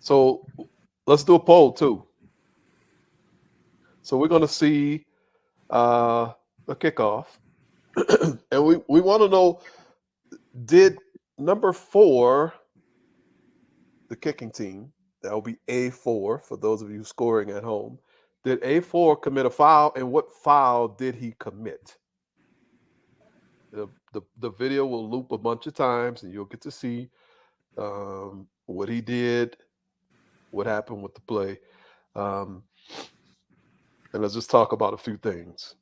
So let's do a poll too. So we're going to see the kickoff, and we want to know, did number 4, the kicking team, that will be A4 for those of you scoring at home, did A4 commit a foul, and what foul did he commit? The video will loop a bunch of times, and you'll get to see what he did, what happened with the play. Um, and let's just talk about a few things.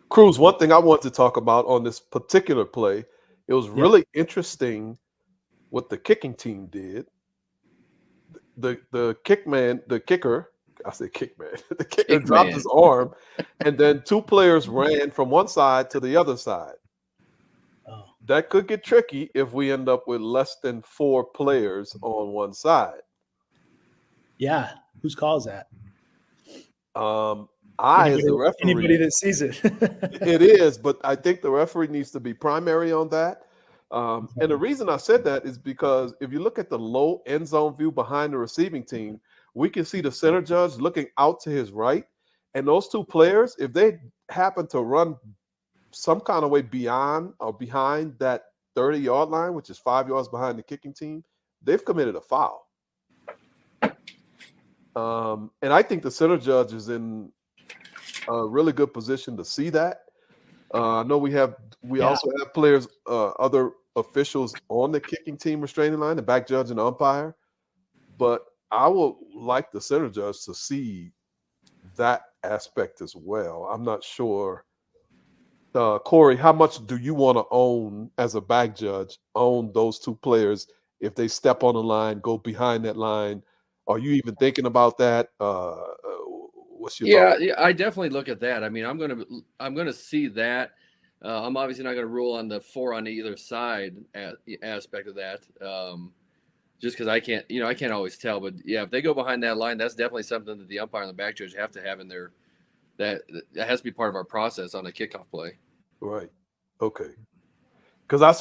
Cruz, one thing I want to talk about on this particular play, it was Yeah. really interesting what the kicking team did. The kick man, the kicker, I say kick man, the kicker Kick dropped man. his arm, and then 2 players ran from one side to the other side. Oh, That could get tricky if we end up with less than 4 players on one side. yeah. Whose call is that? I, as the Anybody referee, that sees it. it is, but I think the referee needs to be primary on that. And the reason I said that is because if you look at the low end zone view behind the receiving team, we can see the center judge looking out to his right. And those 2 players, if they happen to run some kind of way beyond or behind that 30-yard line, which is 5 yards behind the kicking team, they've committed a foul. And I think the center judge is in a really good position to see that. I know we Yeah. also have players, other officials on the kicking team restraining line, the back judge and the umpire. But I would like the center judge to see that aspect as well. I'm not sure. Corey, how much do you want to own as a back judge, own those 2 players if they step on the line, go behind that line? Are you even thinking about that? What's your thought? Yeah, I definitely look at that. I mean, I'm gonna see that. I'm obviously not gonna rule on the 4 on either side aspect of that. Just because I can't always tell. But yeah, if they go behind that line, that's definitely something that the umpire and the back judge have to have in there. That has to be part of our process on a kickoff play. Right. Okay. Because that's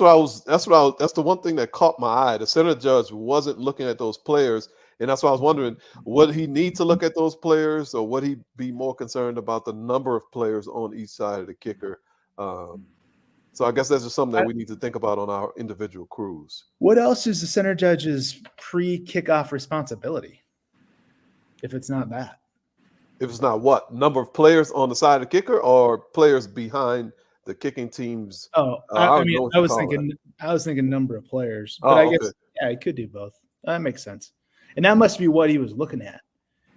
the one thing that caught my eye. The center judge wasn't looking at those players, and that's why I was wondering, would he need to look at those players, or would he be more concerned about the number of players on each side of the kicker? So I guess that's just something that we need to think about on our individual crews. What else is the center judge's pre-kickoff responsibility? If it's not that. If it's not what number of players on the side of the kicker, or players behind the kicking teams. Oh, I I don't mean, know what I you was call thinking, number of players, Oh, but I okay. guess yeah, it could do both. That makes sense, and that must be what he was looking at.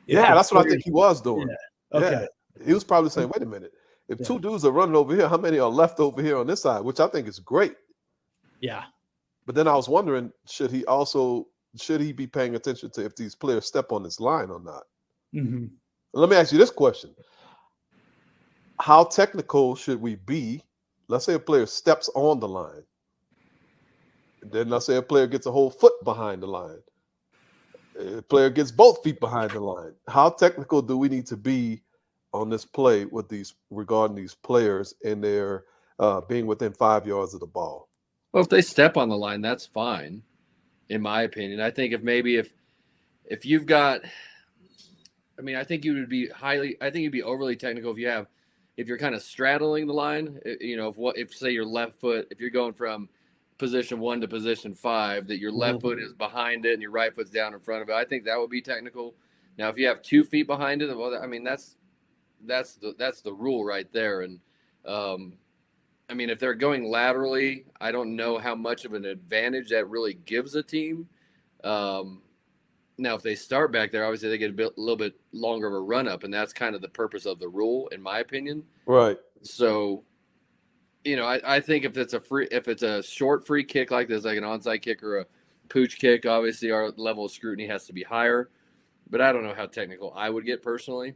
If Yeah, the that's what I players- think he was doing. Yeah. Okay. Yeah. He was probably saying, wait a minute, if Yeah. 2 dudes are running over here, how many are left over here on this side? Which I think is great. Yeah. But then I was wondering, should he be paying attention to if these players step on this line or not? Mm-hmm. Let me ask you this question. How technical should we be? Let's say a player steps on the line. Then let's say a player gets a whole foot behind the line. A player gets both feet behind the line. How technical do we need to be on this play with regarding these players and their being within 5 yards of the ball? Well, if they step on the line, that's fine, in my opinion. I think if you've got, I mean, I think you'd be overly technical if you're kind of straddling the line. You know, if say your left foot, if you're going from position 1 to position 5, that your left foot is behind it and your right foot's down in front of it. I think that would be technical. Now, if you have 2 feet behind it, well, I mean, that's the rule right there. And I mean, if they're going laterally, I don't know how much of an advantage that really gives a team. Now, if they start back there, obviously they get a little bit longer of a run up, and that's kind of the purpose of the rule, in my opinion. Right. So, you know, I think if it's a short free kick like this, like an onside kick or a pooch kick, obviously our level of scrutiny has to be higher. But I don't know how technical I would get personally.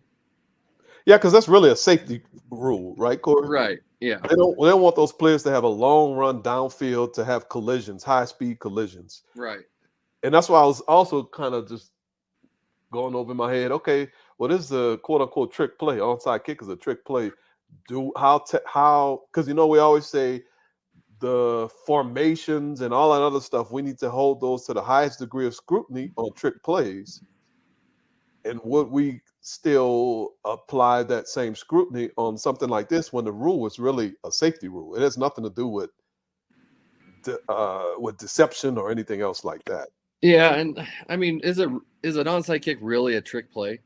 Yeah, because that's really a safety rule, right, Corey? Right. Yeah. They don't want those players to have a long run downfield to have collisions, high speed collisions. Right. And that's why I was also kind of just going over in my head. Okay, well, this is a quote unquote trick play. Onside kick is a trick play. How? Because we always say, the formations and all that other stuff, we need to hold those to the highest degree of scrutiny on trick plays. And would we still apply that same scrutiny on something like this when the rule is really a safety rule? It has nothing to do with deception or anything else like that. Yeah, and I mean, is an onside kick really a trick play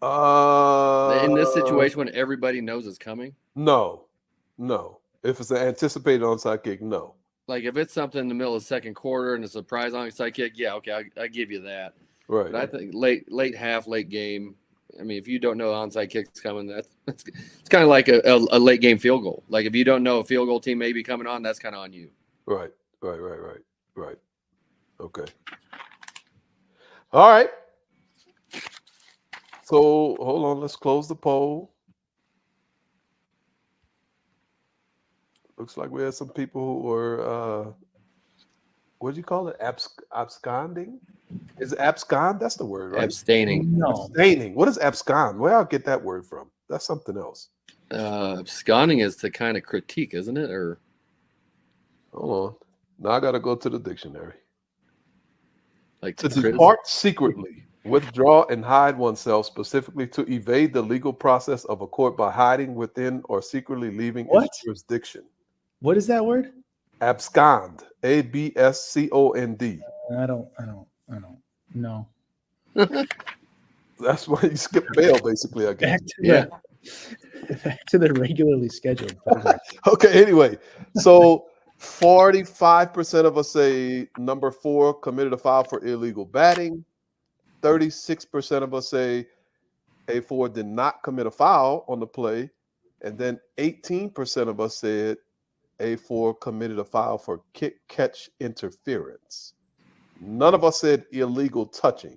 in this situation when everybody knows it's coming? No. If it's an anticipated onside kick, no. Like if it's something in the middle of the second quarter and a surprise onside kick, yeah, okay, I give you that. Right. But I think late half, late game. I mean, if you don't know onside kick's coming, it's kind of like a late game field goal. Like if you don't know a field goal team may be coming on, that's kind of on you. Right. Okay. All right. So hold on, let's close the poll. Looks like we had some people who were what do you call it? Absconding? Is it abscond? That's the word, right? Abstaining. No. Abstaining. What is abscond? Where I'll get that word from? That's something else. Absconding is to kind of critique, isn't it? Or hold on. Now I gotta go to the dictionary. like To depart secretly, withdraw and hide oneself, specifically to evade the legal process of a court by hiding within or secretly leaving its jurisdiction. What is that word? Abscond. ABSCOND. I don't know. That's why you skip bail, basically, I guess. Back to the regularly scheduled program. Okay, anyway. So 45% of us say number 4 committed a foul for illegal batting. 36% of us say A4 did not commit a foul on the play. And then 18% of us said A4 committed a foul for kick-catch interference. None of us said illegal touching.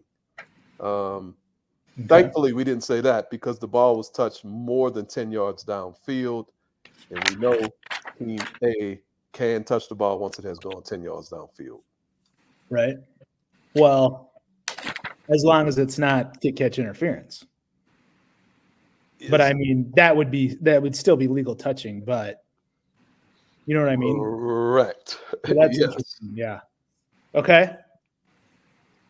Thankfully, we didn't say that because the ball was touched more than 10 yards downfield. And we know Team A can touch the ball once it has gone 10 yards downfield. Right. Well, as long as it's not kick-catch interference. Yes. But I mean, that would still be legal touching, but you know what I mean? Correct. So that's interesting. Yeah. Okay.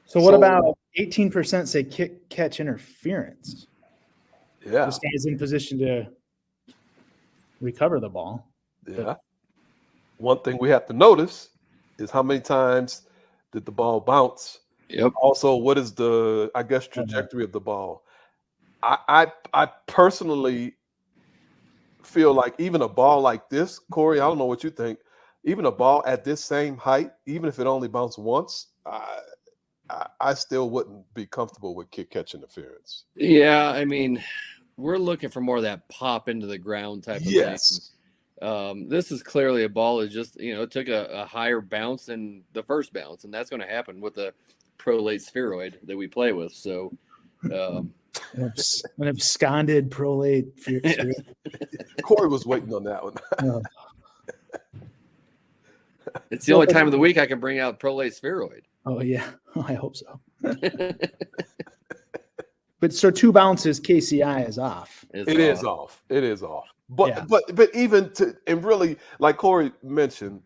So what about 18% say kick-catch interference? Yeah. This guy's in position to recover the ball. Yeah. One thing we have to notice is how many times did the ball bounce? Yep. Also, what is the, I guess, trajectory of the ball? I personally feel like even a ball like this, Corey, I don't know what you think, even a ball at this same height, even if it only bounced once, I still wouldn't be comfortable with kick-catch interference. Yeah, I mean, we're looking for more of that pop into the ground type of thing. This is clearly a ball that just, it took a higher bounce than the first bounce, and that's going to happen with the prolate spheroid that we play with. So, an absconded prolate spheroid. Corey was waiting on that one. It's the only time of the week I can bring out prolate spheroid. Oh yeah, I hope so. But so 2 bounces, KCI is off. It is off. But even and really, like Corey mentioned,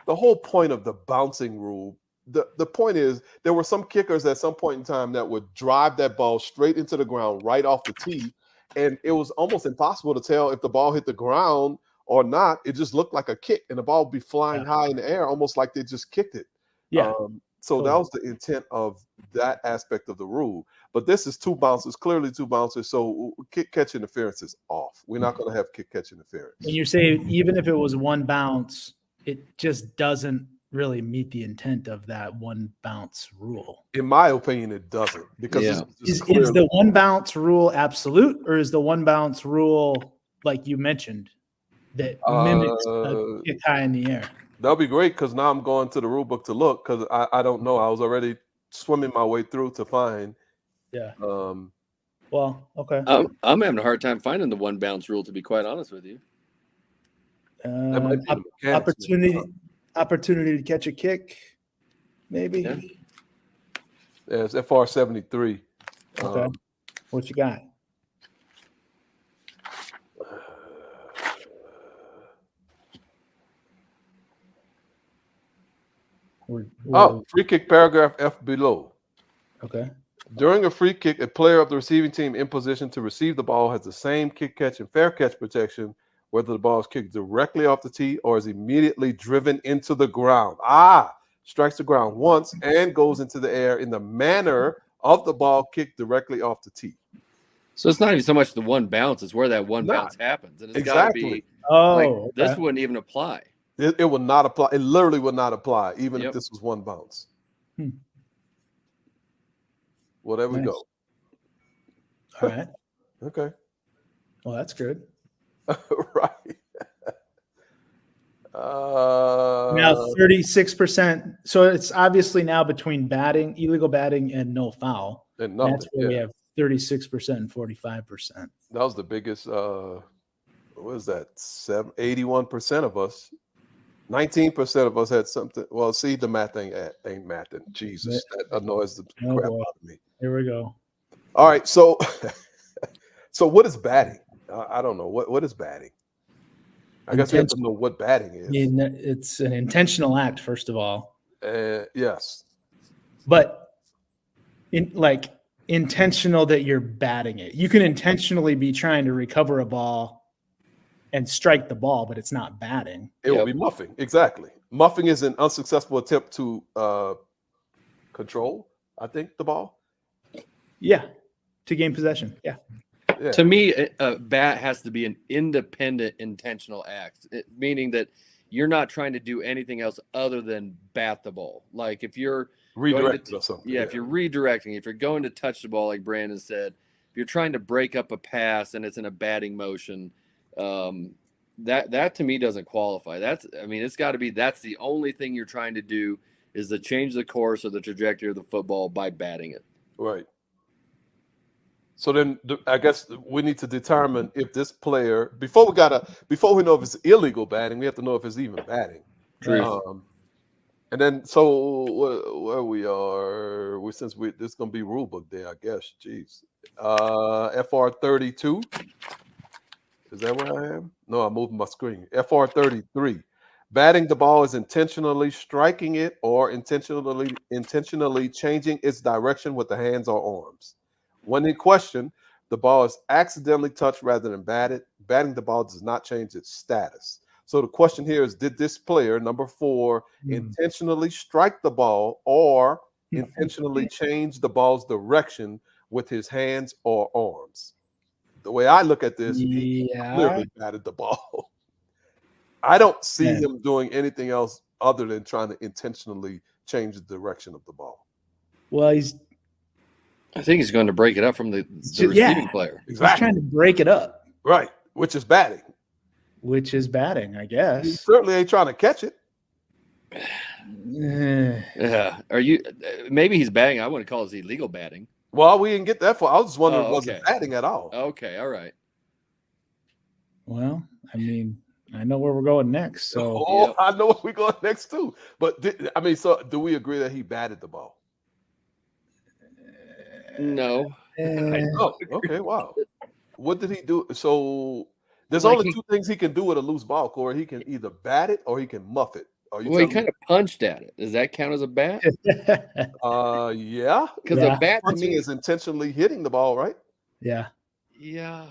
the whole point of the bouncing rule, the point is there were some kickers at some point in time that would drive that ball straight into the ground right off the tee, and it was almost impossible to tell if the ball hit the ground or not. It just looked like a kick, and the ball would be flying high in the air, almost like they just kicked it. Yeah. So that was the intent of that aspect of the rule. But this is 2 bounces, clearly 2 bounces. So kick-catch interference is off. We're not going to have kick-catch interference. And you're saying even if it was 1 bounce, it just doesn't really meet the intent of that 1 bounce rule. In my opinion, it doesn't. Because is the 1 bounce rule absolute, or is the 1 bounce rule, like you mentioned, that mimics a kick high in the air? That'll be great because now I'm going to the rule book to look because I don't know. I was already swimming my way through to find. Yeah. Well, okay. I'm having a hard time finding the 1 bounce rule, to be quite honest with you. Opportunity to catch a kick, maybe. Yeah, it's FR 73. Okay. What you got? Free kick paragraph F below. Okay. During a free kick, a player of the receiving team in position to receive the ball has the same kick catch and fair catch protection, whether the ball is kicked directly off the tee or is immediately driven into the ground. Strikes the ground once and goes into the air in the manner of the ball kicked directly off the tee. So it's not even so much the one bounce; it's where that one bounce happens, and it's got to be. This wouldn't even apply. It will not apply. It literally would not apply, even if this was one bounce. Well, there we go. All right. Okay. Well, that's good. Right. Now 36%. So it's obviously now between illegal batting, and no foul. And nothing, that's where we have 36% and 45%. That was the biggest. What is that? 81% of us. 19% of us had something. Well, see, the math ain't mathing. Jesus, that annoys the crap out of me. Here we go. All right, so what is batting? I don't know. What is batting? I guess we have to know what batting is. It's an intentional act, first of all. Yes. But intentional that you're batting it. You can intentionally be trying to recover a ball and strike the ball, but it's not batting. It will be muffing. Exactly. Muffing is an unsuccessful attempt to control, I think, the ball. Yeah. To gain possession. Yeah. To me, a bat has to be an independent intentional act, meaning that you're not trying to do anything else other than bat the ball. Like if you're redirecting or something. Yeah, if you're redirecting, if you're going to touch the ball, like Brandon said, if you're trying to break up a pass and it's in a batting motion, that to me doesn't qualify. It's got to be that's the only thing you're trying to do is to change the course or the trajectory of the football by batting it. Right. So then I guess we need to determine if this player before we know if it's illegal batting, we have to know if it's even batting. True. And then so where we are, this is gonna be rule book day, I guess. Jeez. FR 32. Is that where I am? No, I'm moving my screen. FR 33. Batting the ball is intentionally striking it or intentionally changing its direction with the hands or arms. When in question, the ball is accidentally touched rather than batted. Batting the ball does not change its status. So the question here is, did this player, number 4, intentionally strike the ball or intentionally change the ball's direction with his hands or arms? The way I look at this, he clearly batted the ball. I don't see him doing anything else other than trying to intentionally change the direction of the ball. Well, I think he's going to break it up from the receiving player. Exactly. He's trying to break it up. Right, which is batting. I guess. He certainly ain't trying to catch it. Yeah. Are you? Maybe he's batting. I wouldn't call it illegal batting. Well, we didn't get that far. I was just wondering, was it batting at all? Okay, all right. Well, I know where we're going next. So I know where we're going next too. But so do we agree that he batted the ball? No. Oh, okay. Wow. What did he do? So there's only two things he can do with a loose ball, Corey. He can either bat it or he can muff it. He kind of punched at it. Does that count as a bat? Yeah. Because a bat to me is intentionally hitting the ball, right? Yeah. Yeah.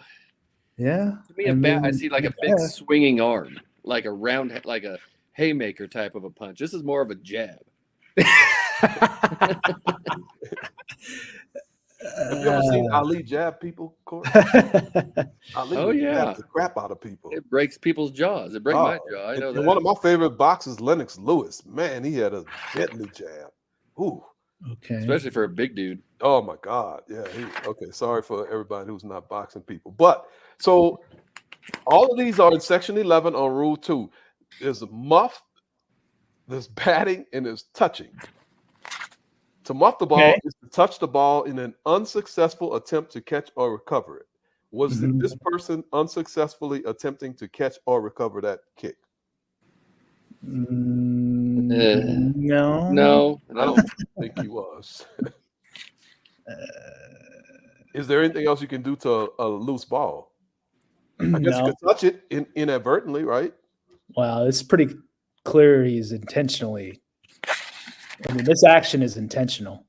Yeah. To me, a bat, I see like a big swinging arm, like a round, like a haymaker type of a punch. This is more of a jab. Have you ever seen Ali jab people, Corey? Ali jab the crap out of people. It breaks people's jaws. It breaks my jaw. I know that. One of my favorite boxers, Lennox Lewis. Man, he had a deadly jab. Ooh. Okay. Especially for a big dude. Oh my God. Yeah. Okay. Sorry for everybody who's not boxing people. But so all of these are in section 11 on rule 2. There's a muff, there's batting, and there's touching. To muff the ball is to touch the ball in an unsuccessful attempt to catch or recover it. Was this person unsuccessfully attempting to catch or recover that kick? No. I don't think he was. Is there anything else you can do to a loose ball? I guess you could touch it inadvertently, right? Well, it's pretty clear he's intentionally I mean, this action is intentional.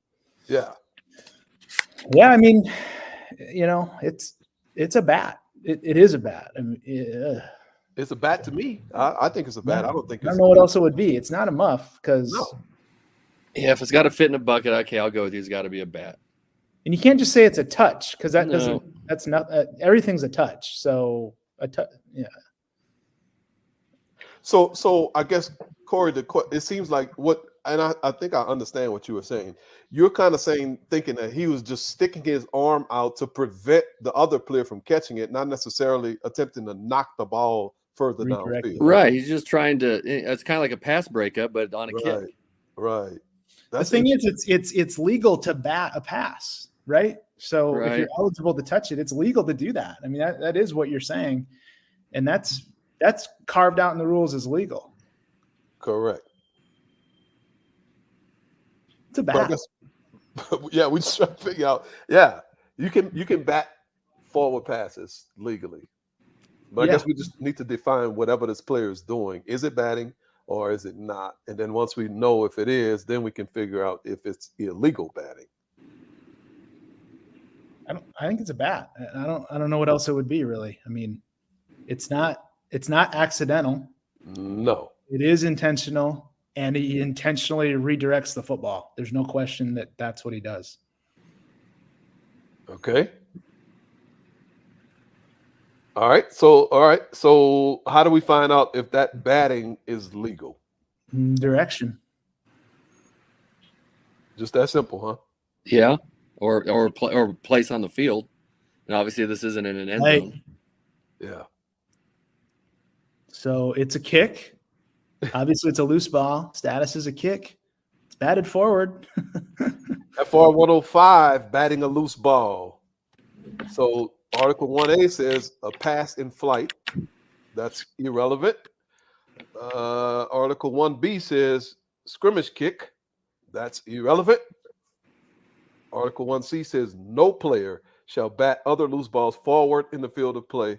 Yeah. Yeah, I mean, it's a bat. It is a bat. I mean, It's a bat to me. I think it's a bat. yeah. I don't think I it's don't know what else it would be. It's not a muff because, No. Yeah, if it's got to fit in a bucket, okay, I'll go with you. It's got to be a bat. and you can't just say it's a touch because that No. doesn't. That's not everything's a touch. So a touch. Yeah. So I guess Corey, it seems like and I think I understand what you were saying. You're kind of thinking that he was just sticking his arm out to prevent the other player from catching it, not necessarily attempting to knock the ball further Redirect downfield. it. Right. He's just trying to. It's kind of like a pass breakup, but on a kick. Right. The thing is, it's legal to bat a pass, right? So if Right. you're eligible to touch it, it's legal to do that. I mean, that is what you're saying, and that's carved out in the rules as legal. Correct. It's a But I bat. guess, yeah, we just try to figure out. Yeah, you can bat forward passes legally, but I Yeah. guess we just need to define whatever this player is doing. Is it batting or is it not? And then once we know if it is, then we can figure out if it's illegal batting. I think it's a bat. I don't know what else it would be really. I mean, it's not accidental. No. It is intentional, and he intentionally redirects the football. There's no question that that's what he does. Okay. All right. So how do we find out if that batting is legal? Direction. Just that simple, huh? Yeah. Or place on the field. And obviously, this isn't in an end Right. zone. Yeah. So it's a kick. Obviously, it's a loose ball. Status is a kick. It's batted forward. FR 105, batting a loose ball. So Article 1A says a pass in flight. That's irrelevant. Article 1B says scrimmage kick. That's irrelevant. Article 1C says no player shall bat other loose balls forward in the field of play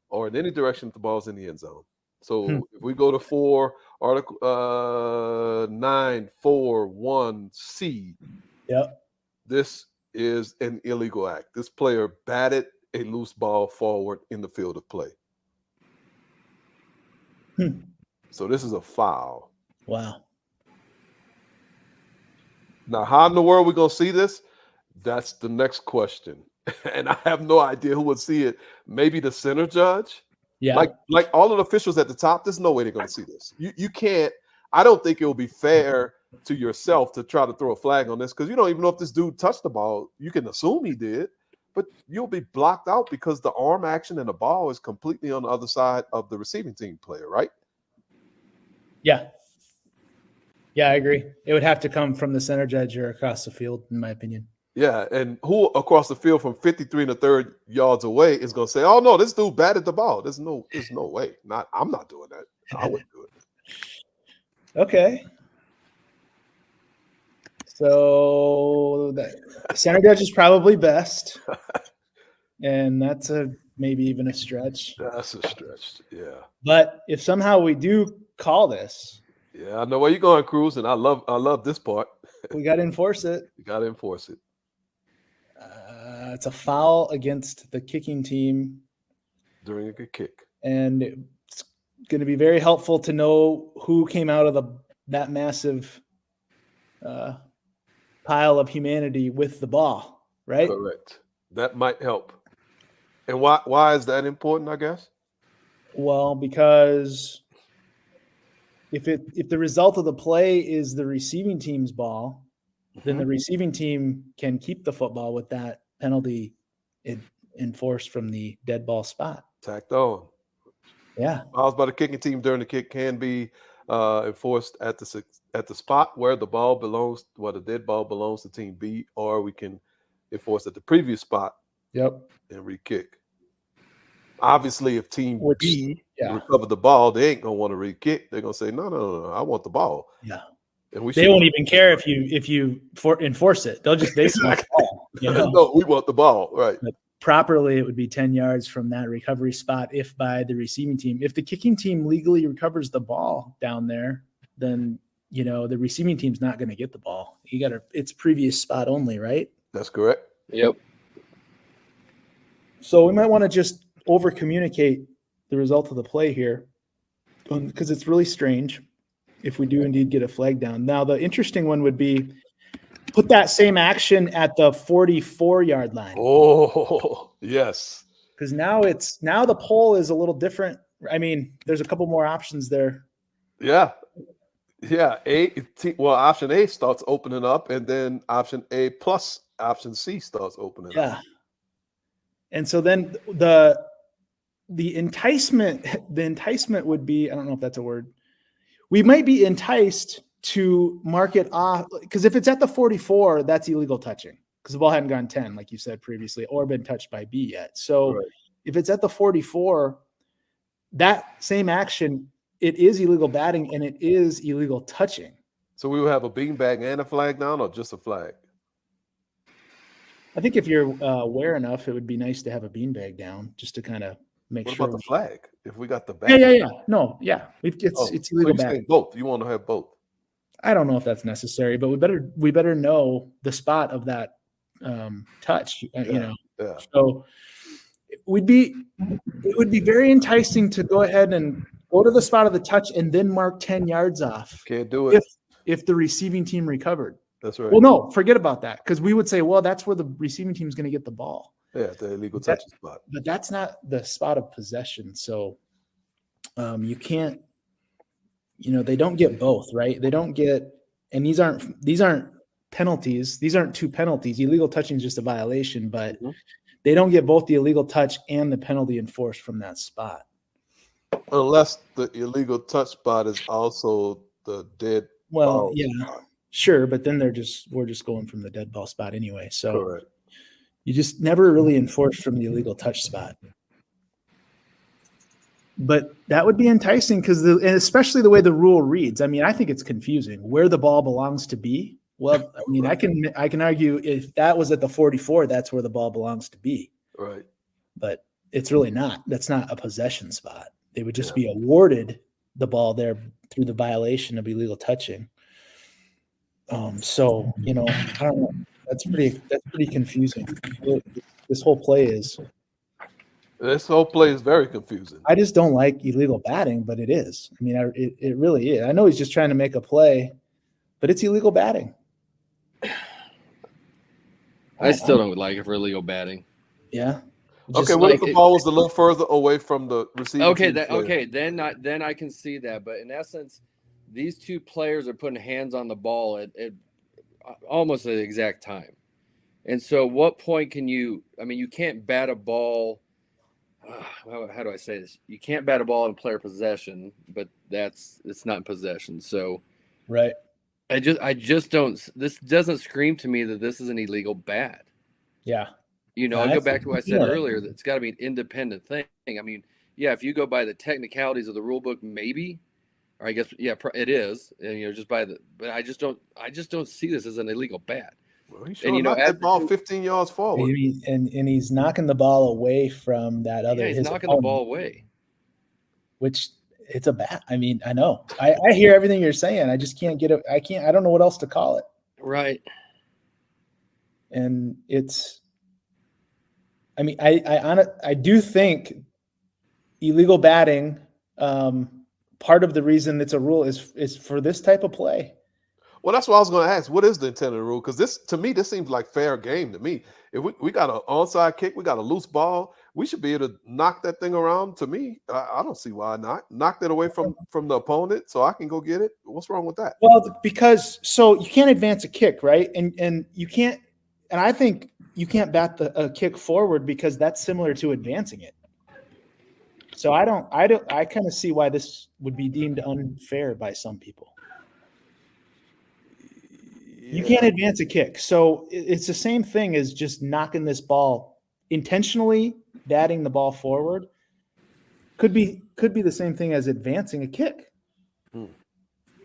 or in any direction if the ball's in the end zone. So if we go to Article 9.4.1c, Yep. this is an illegal act. This player batted a loose ball forward in the field of play. So this is a foul. Wow. Now, how in the world are we going to see this? That's the next question. And I have no idea who would see it. Maybe the center judge? Yeah. Like all of the officials at the top, there's no way they're going to see this. You can't. I don't think it will be fair to yourself to try to throw a flag on this because you don't even know if this dude touched the ball. You can assume he did, but you'll be blocked out because the arm action and the ball is completely on the other side of the receiving team player, right? Yeah. Yeah, I agree. It would have to come from the center judge or across the field, in my opinion. Yeah, and who across the field from 53 1/3 yards away is going to say, "Oh no, this dude batted the ball." There's no way. I'm not doing that. I wouldn't do it. Okay. So the center judge is probably best, and that's maybe even a stretch. That's a stretch. Yeah. But if somehow we do call this, Yeah, I know where you're going, Cruz, and I love this part. we got to enforce it. You got to enforce it. It's a foul against the kicking team, During a good kick. and it's going to be very helpful to know who came out of that massive pile of humanity with the ball, right? Correct. That might help. And why is that important, I guess? Well, because if the result of the play is the receiving team's ball, then the receiving team can keep the football with that penalty enforced from the dead ball spot. Tacked on. Yeah. Fouls by the kicking team during the kick can be enforced at the spot where the ball belongs, where the dead ball belongs to team B, or we can enforce at the previous spot. Yep. And re-kick. Obviously, if team B yeah. recover the ball, they ain't gonna want to re-kick. They're gonna say, no, I want the ball. Yeah. And they won't even care if you enforce it. They'll just want the ball. You know? No, we want the ball, right? But properly, it would be 10 yards from that recovery spot if by the receiving team. If the kicking team legally recovers the ball down there, then the receiving team's not going to get the ball. It's previous spot only, right? That's correct. Yep. So we might want to just over communicate the result of the play here, because it's really strange if we do indeed get a flag down. Now, the interesting one would be put that same action at the 44-yard line. Oh, yes. Because now the poll is a little different. I mean, there's a couple more options there. Yeah. Yeah. Option A starts opening up, and then option A plus option C starts opening up. Yeah. And so then the enticement would be, I don't know if that's a word. We might be enticed to mark it off, because if it's at the 44, that's illegal touching because the ball hadn't gone 10, like you said previously, or been touched by B yet. So if it's at the 44, that same action, it is illegal batting and it is illegal touching. So we will have a beanbag and a flag down, or just a flag? I think if you're aware enough, it would be nice to have a beanbag down just to kind of make What sure. about the flag? If we got the bag. Yeah. No, yeah. It's illegal batting. Both. You want to have both. I don't know if that's necessary, but we better know the spot of that touch. Yeah. So it would be very enticing to go ahead and go to the spot of the touch and then mark 10 yards off. Can't do it. If the receiving team recovered. That's right. Well, no, forget about that, because we would say, well, that's where the receiving team is going to get the ball. Yeah, the illegal touching spot. But that's not the spot of possession. So you can't, they don't get both, right? They don't get, and these aren't penalties. These aren't two penalties. Illegal touching is just a violation, but they don't get both the illegal touch and the penalty enforced from that spot. Unless the illegal touch spot is also the dead ball spot. Sure, but then we're just going from the dead ball spot anyway. So Correct. You just never really enforce from the illegal touch spot. But that would be enticing and especially the way the rule reads. I mean, I think it's confusing where the ball belongs to be. Well, I mean, I can argue if that was at the 44, that's where the ball belongs to be. Right. But it's really not. That's not a possession spot. They would just be awarded the ball there through the violation of illegal touching. So, I don't know. That's pretty confusing. This whole play is. This whole play is very confusing. I just don't like illegal batting, but it is. I mean, it really is. I know he's just trying to make a play, but it's illegal batting. I still don't like it for illegal batting. Yeah. Okay, what if the ball was a little further away from the receiver? Then I can see that. But in essence, these two players are putting hands on the ball at almost at the exact time. And so what point can you – I mean, you can't bat a ball how do I say this? You can't bat a ball in player possession, but it's not in possession. So right. I just don't – this doesn't scream to me that this is an illegal bat. Yeah. I'll go back to what I said earlier, that it's got to be an independent thing. I mean, yeah, if you go by the technicalities of the rule book, maybe – or I guess, it is, and just by but I just don't see this as an illegal bat. Well, he knocked that ball 15 yards forward, and he's knocking the ball away from that other. Yeah, he's knocking the ball away, which it's a bat. I mean, I know, I hear everything you're saying. I just can't get it. I don't know what else to call it. Right. And it's. I mean, I do think illegal batting. Part of the reason it's a rule is for this type of play. Well, that's what I was going to ask. What is the intent of the rule? Because this seems like fair game to me. If we got an onside kick, we got a loose ball, we should be able to knock that thing around. To me, I don't see why not. Knock that away from the opponent so I can go get it. What's wrong with that? Well, because you can't advance a kick, right? And you can't. And I think you can't bat a kick forward because that's similar to advancing it. So I kind of see why this would be deemed unfair by some people. You can't advance a kick. So it's the same thing as just knocking this ball, intentionally batting the ball forward. Could be the same thing as advancing a kick.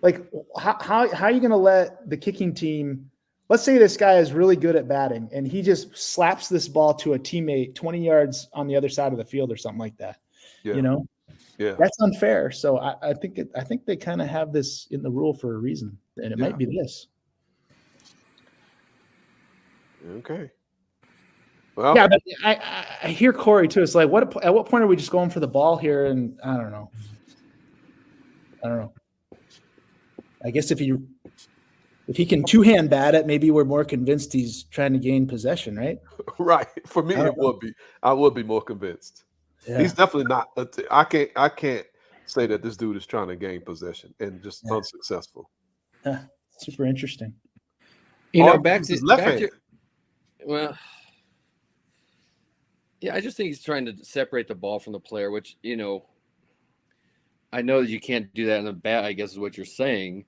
Like how are you going to let the kicking team, let's say this guy is really good at batting and he just slaps this ball to a teammate 20 yards on the other side of the field or something like that. Yeah. Yeah. That's unfair. So I think they kind of have this in the rule for a reason, and it might be this. Okay. Well, Yeah, but I hear Corey too. It's like, at what point are we just going for the ball here? And I don't know. I guess if he can two-hand bat it, maybe we're more convinced he's trying to gain possession, right? right. For me, I don't know. I would be more convinced. Yeah. He's definitely not. I can't say that this dude is trying to gain possession and just unsuccessful. Super interesting. You know, Or back his to left back hand. to well, yeah, I just think he's trying to separate the ball from the player, which, you know, I know that you can't do that in the bat, I guess is what you're saying.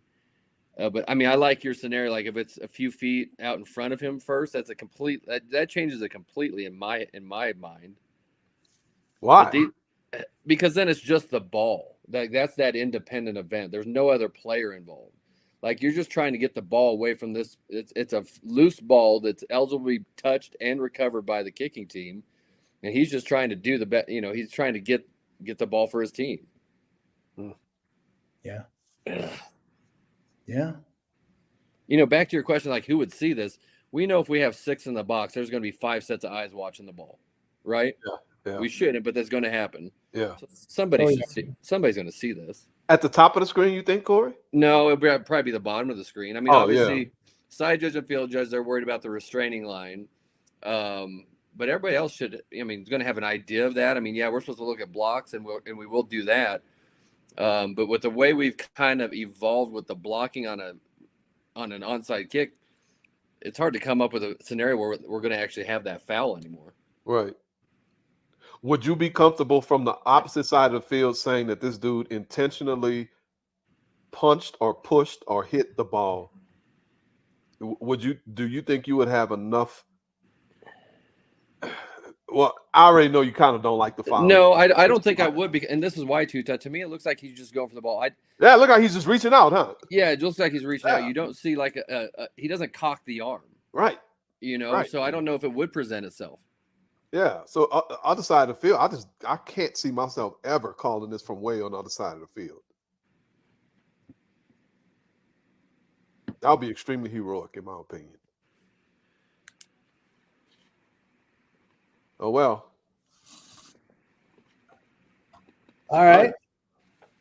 But I mean, I like your scenario. Like if it's a few feet out in front of him first, that's a complete that changes it completely in my mind. Why? Because then it's just the ball. That's that independent event. There's no other player involved. Like you're just trying to get the ball away from this. It's a loose ball that's eligible to be touched and recovered by the kicking team, and he's just trying to do the best. You know, he's trying to get the ball for his team. Yeah. Yeah. You know, back to your question, like who would see this? We know if we have 6 in the box, there's going to be 5 sets of eyes watching the ball, right? Yeah. We shouldn't, but that's going to happen. Yeah. So somebody's going to see this. At the top of the screen, you think, Corey? No, it would probably be the bottom of the screen. I mean, obviously, side judge and field judge, they're worried about the restraining line. But everybody else should, I mean, is going to have an idea of that. I mean, yeah, we're supposed to look at blocks, and we will do that. But with the way we've kind of evolved with the blocking on an onside kick, it's hard to come up with a scenario where we're going to actually have that foul anymore. Right. Would you be comfortable from the opposite side of the field saying that this dude intentionally punched or pushed or hit the ball? Do you think you would have enough? Well, I already know you kind of don't like the foul. No, I don't think I would. And this is why, Tuta. To me, it looks like he's just going for the ball. Yeah, look like he's just reaching out, huh? Yeah, it looks like he's reaching out. You don't see like he doesn't cock the arm. Right. You know, Right. so I don't know if it would present itself. Yeah. So other side of the field, I can't see myself ever calling this from way on the other side of the field. That would be extremely heroic, in my opinion. Oh, well. All right.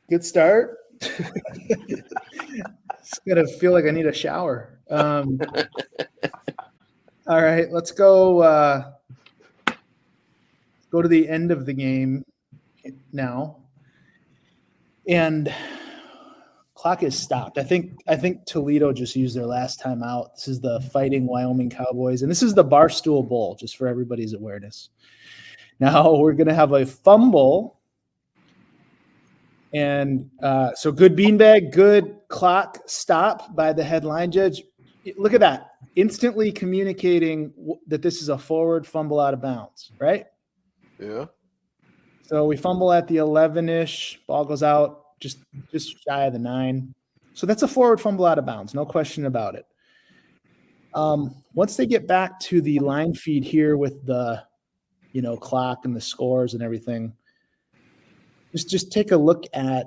Good start. It's gonna feel like I need a shower. All right, let's go to the end of the game now. And clock is stopped. I think Toledo just used their last time out. This is the Fighting Wyoming Cowboys, and this is the Barstool Bowl, just for everybody's awareness. Now we're gonna have a fumble. And so good beanbag, good clock stop by the headline judge. Look at that. Instantly communicating that this is a forward fumble out of bounds, right? Yeah. So we fumble at the 11-ish. Ball goes out just shy of the 9. So that's a forward fumble out of bounds. No question about it. Once they get back to the line feed here with the, clock and the scores and everything, just take a look at,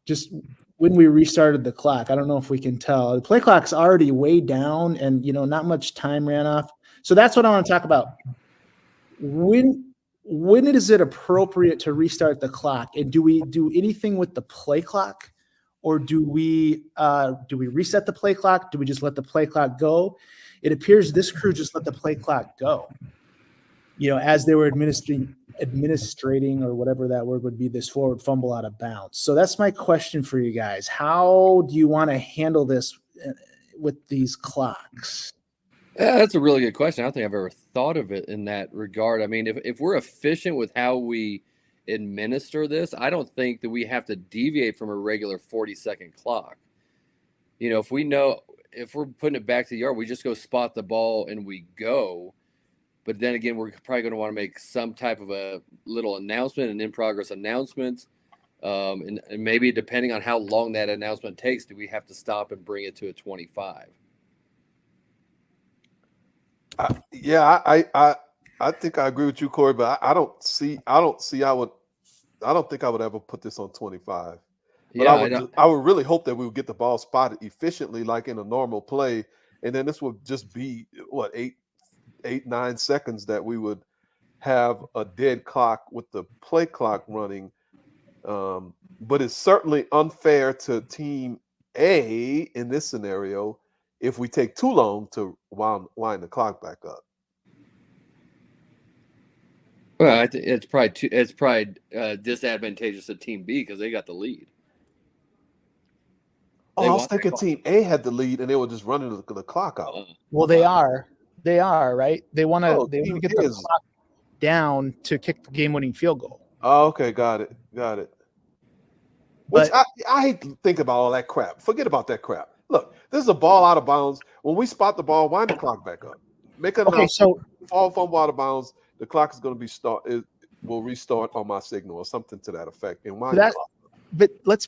just when we restarted the clock. I don't know if we can tell. The play clock's already way down and, not much time ran off. So that's what I want to talk about. When is it appropriate to restart the clock? And do we do anything with the play clock? Or do we reset the play clock? Do we just let the play clock go? It appears this crew just let the play clock go. As they were administrating or whatever that word would be, this forward fumble out of bounds. So that's my question for you guys. How do you want to handle this with these clocks? Yeah, that's a really good question. I don't think I've ever thought of it in that regard. I mean, if we're efficient with how we administer this, I don't think that we have to deviate from a regular 40-second clock. If we're putting it back to the yard, we just go spot the ball and we go. But then again, we're probably going to want to make some type of a little announcement, an in-progress announcement. And maybe depending on how long that announcement takes, do we have to stop and bring it to a 25? I think I agree with you, Corey, but I don't see how I don't think I would ever put this on 25. But Yeah, I would really hope that we would get the ball spotted efficiently, like in a normal play, and then this would just be what 9 seconds that we would have a dead clock with the play clock running. But it's certainly unfair to Team A in this scenario if we take too long to wind the clock back up. well, I think it's probably disadvantageous to Team B because they got the lead. Oh, They I was want thinking Team A had the lead and they were just running the clock out. Well, they are. They are, right? They want to Oh, they want to Team get A the is- clock down to kick the game-winning field goal. Oh, okay, got it. Which But I hate to think about all that crap. Forget about that crap. Look, this is a ball out of bounds. When we spot the ball, wind the clock back up. Make an okay, announcement. so Fall fumble out of bounds. The clock is going to be will restart on my signal or something to that effect. And wind the that clock. but let's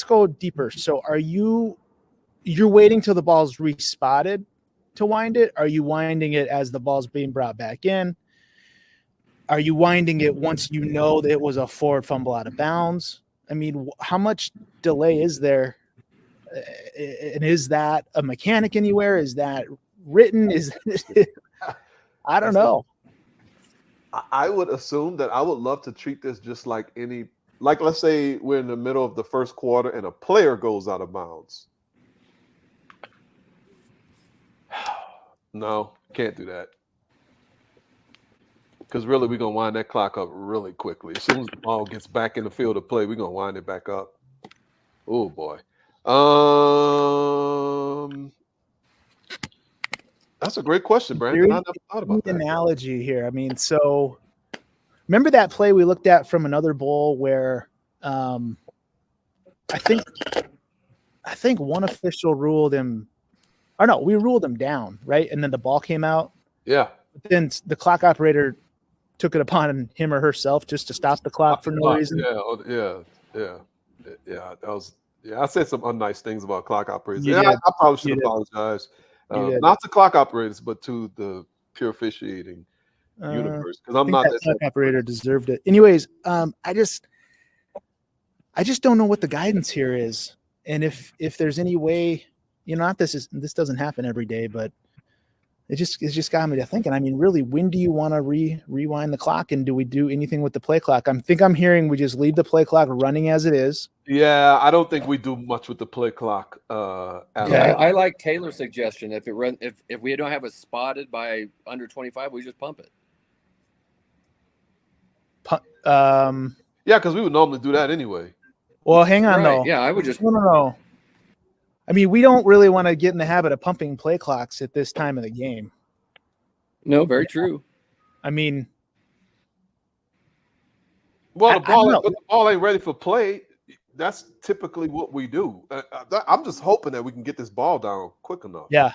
go deeper. So you're waiting till the ball's respotted to wind it? Are you winding it as the ball's being brought back in? Are you winding it once you know that it was a forward fumble out of bounds? I mean, how much delay is there? And is that a mechanic anywhere? Is that written? I don't know. I would assume that I would love to treat this just like let's say we're in the middle of the first quarter and a player goes out of bounds. No, can't do that. Because really, we're going to wind that clock up really quickly. As soon as the ball gets back in the field of play, we're going to wind it back up. Oh, boy. That's a great question, Brandon. I never thought about that. Analogy here. I mean, so remember that play we looked at from another bowl where I think one official ruled him, or no, we ruled him down, right? And then the ball came out. Yeah. Then the clock operator took it upon him or herself just to stop the clock for no reason. Yeah. That was. Yeah, I said some unnice things about clock operators. You Yeah, did. I probably should You did. apologize. You did. Not to clock operators, but to the pure officiating universe. Because I'm not that clock operator deserved it. Anyways, I just don't know what the guidance here is, and if there's any way, this doesn't happen every day, but it just got me to thinking. I mean, really, when do you want to rewind the clock, and do we do anything with the play clock? I'm hearing we just leave the play clock running as it is. Yeah, I don't think we do much with the play clock. At all. I like Taylor's suggestion. If we don't have it spotted by under 25, we just pump it. Yeah, because we would normally do that anyway. Well, hang on though. Yeah, I would just no. I mean, we don't really want to get in the habit of pumping play clocks at this time of the game. No, very true. I mean, well, the ball ain't ready for play. That's typically what we do. I'm just hoping that we can get this ball down quick enough. Yeah.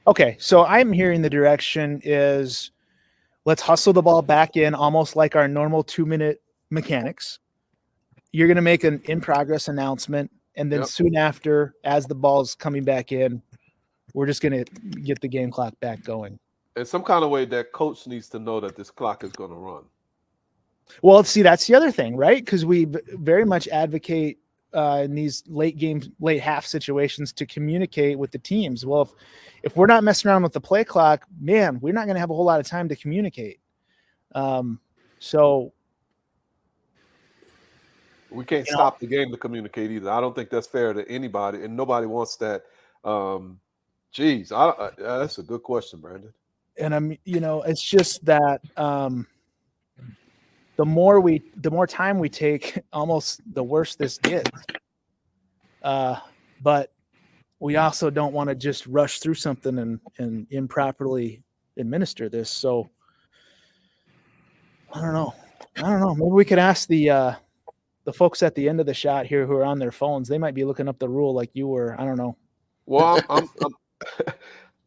Okay, so I'm hearing the direction is let's hustle the ball back in almost like our normal 2-minute mechanics. You're going to make an in-progress announcement, and then soon after, as the ball's coming back in, we're just going to get the game clock back going. In some kind of way, that coach needs to know that this clock is going to run. Well, see, that's the other thing, right? Because we very much advocate in these late half situations to communicate with the teams. Well, if we're not messing around with the play clock, man, we're not going to have a whole lot of time to communicate. So we can't stop the game to communicate either. I don't think that's fair to anybody, and nobody wants that. That's a good question, Brandon. And it's just that the more time we take, almost the worse this gets. But we also don't want to just rush through something and improperly administer this. So I don't know. Maybe we could ask the folks at the end of the shot here who are on their phones. They might be looking up the rule like you were. I don't know. Well,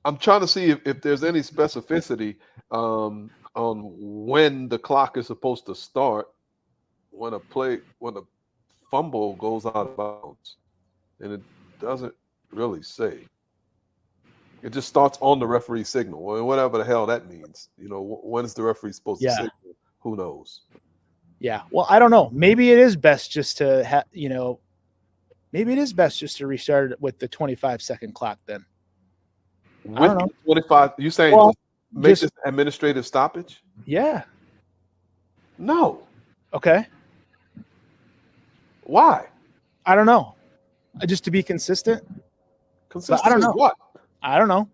I'm trying to see if there's any specificity on when the clock is supposed to start when a fumble goes out of bounds, and it doesn't really say. It just starts on the referee signal, whatever the hell that means. When is the referee supposed to signal? Who knows? Yeah. Well, I don't know. Maybe it is best just to maybe it is best just to restart it with the 25-second clock then. I don't know. 25, you saying Well, make just this administrative stoppage? yeah. No. Okay. Why? I don't know. Just to be consistent. Consistency I don't is know. what? I don't know.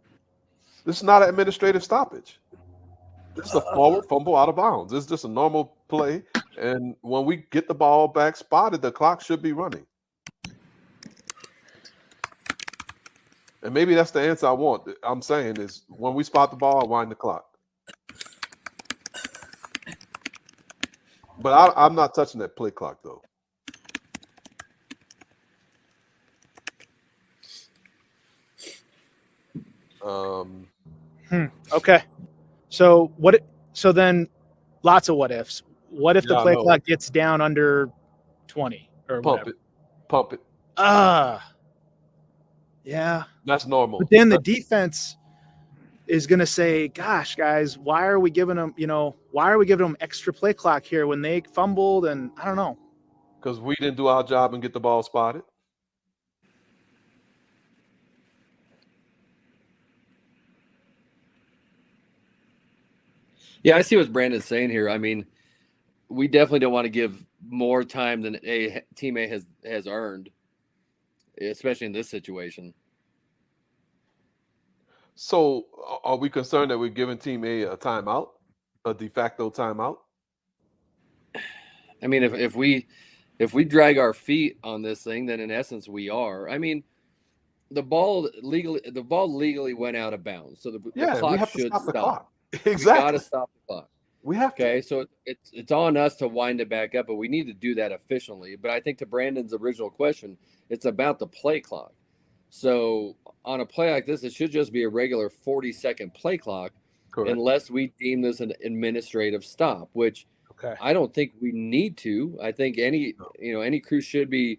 This is not an administrative stoppage. This is a forward fumble out of bounds. It's just a normal play. And when we get the ball back spotted, the clock should be running. And maybe that's the answer I want. I'm saying is when we spot the ball, I wind the clock. But I'm not touching that play clock, though. Okay. So then lots of what ifs. What if the Yeah, I play know. clock gets down under 20 or whatever? Pump it. Yeah. That's normal. But then the defense is going to say, gosh, guys, why are we giving them extra play clock here when they fumbled? And I don't know. Because we didn't do our job and get the ball spotted. Yeah, I see what Brandon's saying here. I mean, we definitely don't want to give more time than team A has earned, especially in this situation. So are we concerned that we're giving team A a timeout, a de facto timeout? I mean, if we drag our feet on this thing, then in essence we are. I mean, the ball legally went out of bounds, so the clock we have should to stop. The clock. Exactly. We got to stop the clock. We have to. Okay, so it's on us to wind it back up, but we need to do that efficiently. But I think to Brandon's original question, it's about the play clock. So on a play like this, it should just be a regular 40-second play clock, Correct. unless we deem this an administrative stop, which I don't think we need to. I think any crew should be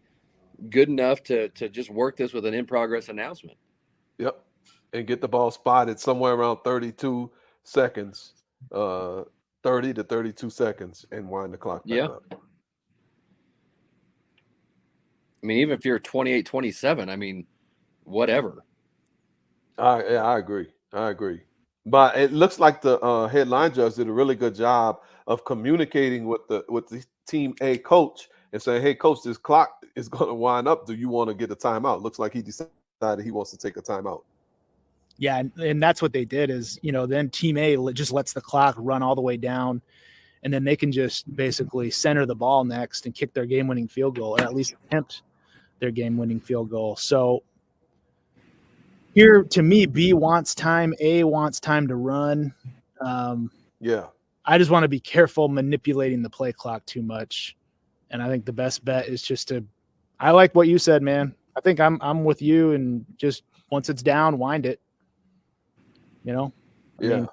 good enough to just work this with an in progress announcement. Yep, and get the ball spotted somewhere around 32 seconds. 30 to 32 seconds and wind the clock back up. I mean, even if you're 28-27, I mean, whatever. I agree. But it looks like the head line judge did a really good job of communicating with the team A coach and saying, hey, coach, this clock is going to wind up. Do you want to get a timeout? Looks like he decided he wants to take a timeout. Yeah, and that's what they did is, then team A just lets the clock run all the way down, and then they can just basically center the ball next and kick their game-winning field goal, or at least attempt their game-winning field goal. So here, to me, B wants time, A wants time to run. Yeah. I just want to be careful manipulating the play clock too much, and I think the best bet is just to – I like what you said, man. I think I'm with you, and just once it's down, wind it. I mean,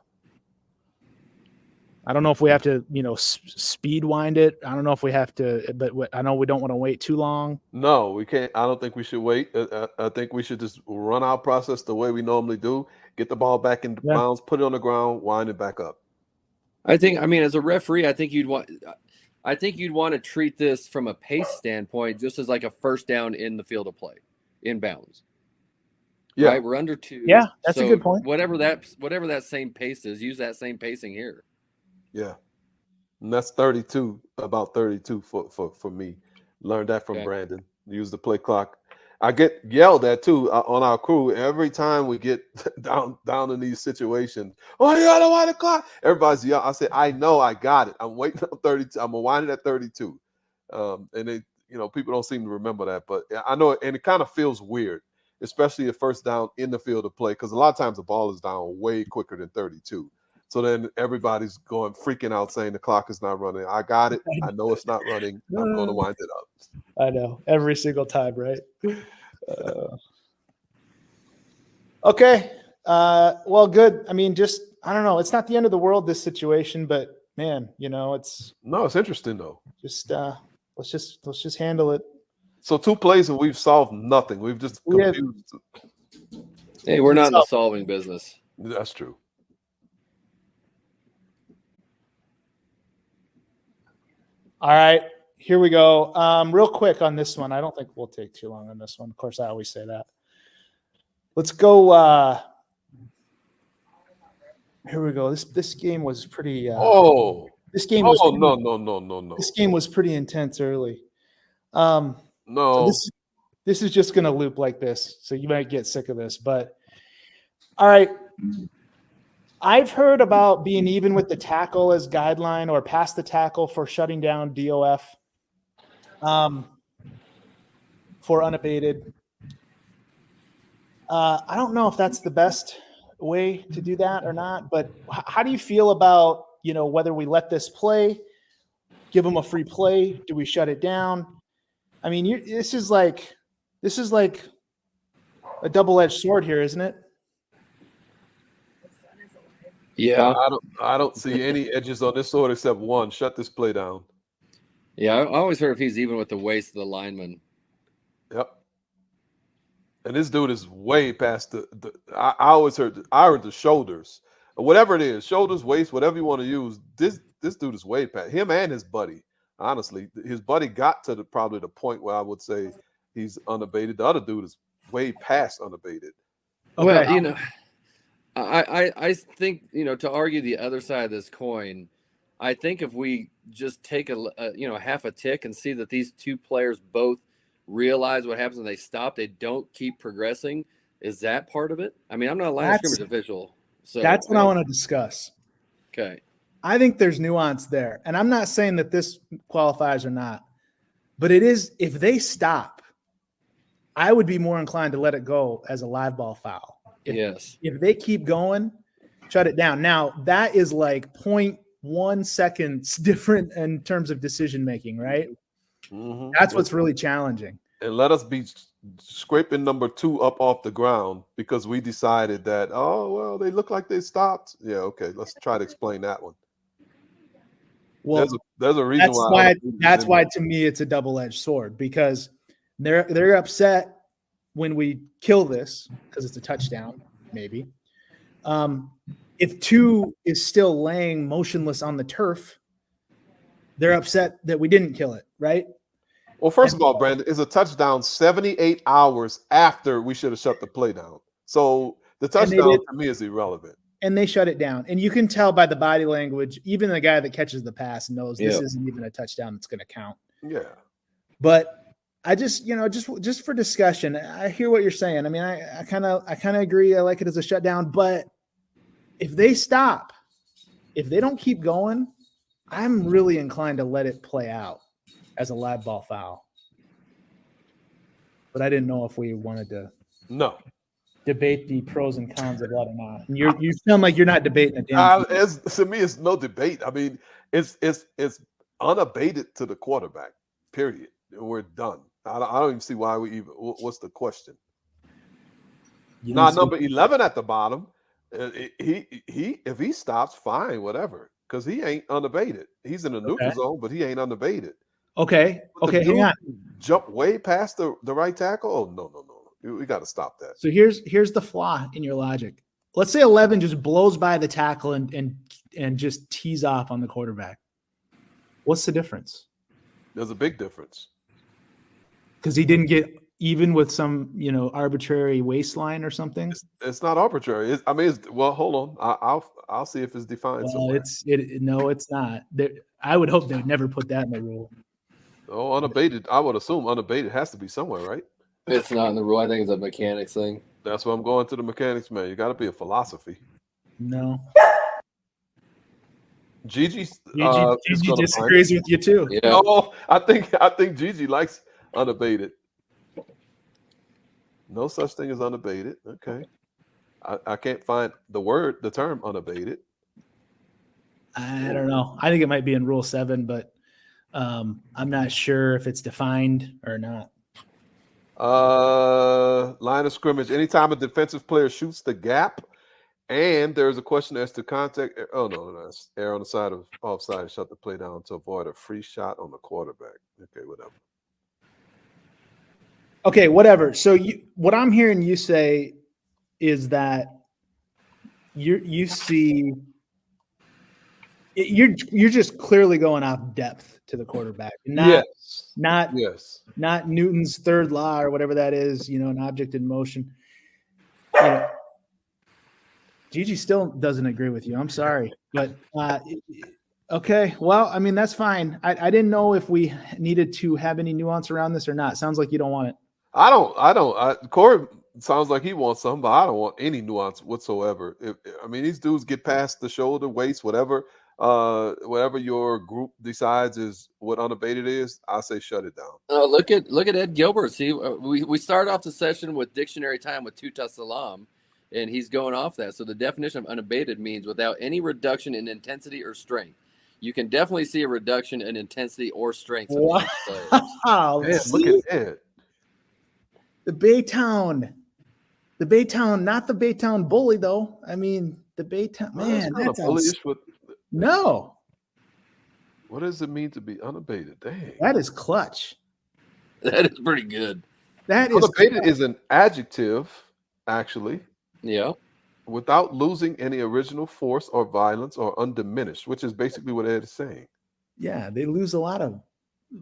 I don't know if we have to, speed wind it. I don't know if we have to, but I know we don't want to wait too long. No, we can't. I don't think we should wait. I think we should just run our process the way we normally do. Get the ball back in bounds, put it on the ground, wind it back up. I mean, as a referee, I think you'd want to treat this from a pace standpoint, just as like a first down in the field of play, in bounds. Yeah, right? We're under 2. Yeah, that's a good point. Whatever that same pace is, use that same pacing here. Yeah, and that's 32, about 32 for me. Learned that from Brandon. Use the play clock. I get yelled at too on our crew every time we get down in these situations. Oh, you gotta wind the clock. Everybody's yelling. I say, I know, I got it. I'm waiting on 32. I'm gonna wind it at 32. And they, people don't seem to remember that, but I know, and it kind of feels weird, especially a first down in the field of play, because a lot of times the ball is down way quicker than 32. So then everybody's freaking out saying the clock is not running. I got it. I know it's not running. I'm going to wind it up. I know. Every single time, right? Okay. Well, good. I mean, I don't know. It's not the end of the world, this situation, but man, it's interesting though. Just let's just handle it. So 2 plays and we've solved nothing. We've just confused. Hey, we're not in the solving business. That's true. All right, here we go. Real quick on this one. I don't think we'll take too long on this one. Of course, I always say that. Let's go. Here we go. This game was pretty. This game was. No. This game was pretty intense early. No. So this is just going to loop like this, so you might get sick of this. But all right, I've heard about being even with the tackle as guideline or past the tackle for shutting down DOF for unabated. I don't know if that's the best way to do that or not, but how do you feel about, whether we let this play, give them a free play? Do we shut it down? I mean, this is like a double-edged sword here, isn't it? Yeah. I don't see any edges on this sword except one. Shut this play down. Yeah, I always heard if he's even with the waist of the lineman. Yep. And this dude is way past I heard the shoulders. Whatever it is, shoulders, waist, whatever you want to use. This dude is way past him and his buddy. Honestly, his buddy got to probably the point where I would say he's unabated. The other dude is way past unabated. Okay. Well, I think, to argue the other side of this coin, I think if we just take a half a tick and see that these two players both realize what happens when they stop, they don't keep progressing. Is that part of it? I mean, I'm not a line of scrimmage official. So that's what I want to discuss. Okay. I think there's nuance there. And I'm not saying that this qualifies or not, but it is, if they stop, I would be more inclined to let it go as a live ball foul. If they keep going, shut it down. Now, that is like 0.1 seconds different in terms of decision making, right? Mm-hmm. That's what's really challenging. And let us be scraping number 2 up off the ground because we decided that, they look like they stopped. Yeah, okay, let's try to explain that one. Well, there's a reason that's why to me it's a double-edged sword, because they're upset when we kill this because it's a touchdown, maybe. If 2 is still laying motionless on the turf, they're upset that we didn't kill it, right? Well, first of all, Brandon, it's a touchdown 78 hours after we should have shut the play down. So the touchdown to me is irrelevant. And they shut it down. And you can tell by the body language, even the guy that catches the pass knows this isn't even a touchdown that's going to count. Yeah. But I just, just for discussion, I hear what you're saying. I mean, I kind of agree. I like it as a shutdown, but if they stop, if they don't keep going, I'm really inclined to let it play out as a live ball foul. But I didn't know if we wanted to debate the pros and cons of that or not. And you sound like you're not debating it. To me, it's no debate. I mean, it's unabated to the quarterback, period. We're done. I don't even see why we even. What's the question? Now, number 11 at the bottom. If he stops, fine, whatever, because he ain't unabated. He's in the neutral zone, but he ain't unabated. Okay, hang on. Jump way past the right tackle. Oh no. We got to stop that. So here's the flaw in your logic. Let's say 11 just blows by the tackle and just tees off on the quarterback. What's the difference? There's a big difference. Because he didn't get even with some, arbitrary waistline or something. It's not arbitrary. Hold on. I'll see if it's defined. Well, it's not. I would hope they would never put that in the rule. Oh, unabated. I would assume unabated has to be somewhere, right? It's not in the rule. I think it's a mechanics thing. That's why I'm going to the mechanics, man. You got to be a philosophy. No. Gigi disagrees with you too. Yeah. No, I think Gigi likes unabated. No such thing as unabated. Okay. I can't find the term unabated. I don't know. I think it might be in Rule 7, but I'm not sure if it's defined or not. Line of scrimmage. Anytime a defensive player shoots the gap, and there's a question as to contact. Oh no, that's err on the side of offside. Shut the play down to avoid a free shot on the quarterback. Okay, whatever. Okay, whatever. So what I'm hearing you say is that you're just clearly going off depth to the quarterback, not Yes. not Yes. not Newton's third law or whatever that is. An object in motion. Gigi still doesn't agree with you. I'm sorry, but okay. Well, I mean that's fine. I didn't know if we needed to have any nuance around this or not. Sounds like you don't want it. I don't. Corey sounds like he wants something, but I don't want any nuance whatsoever. These dudes get past the shoulder, waist, whatever your group decides is what unabated is. I say shut it down. Look at Ed Gilbert. See, we started off the session with dictionary time with Tuta Salam, and he's going off that. So the definition of unabated means without any reduction in intensity or strength. You can definitely see a reduction in intensity or strength. Wow! Man, look at Ed. The Baytown, not the Baytown bully though. I mean, the Baytown man. That's bullyish with. No. What does it mean to be unabated? Dang. That is clutch. That is pretty good. That is unabated is an adjective, actually. Yeah. Without losing any original force or violence or undiminished, which is basically what Ed is saying. Yeah, they lose a lot of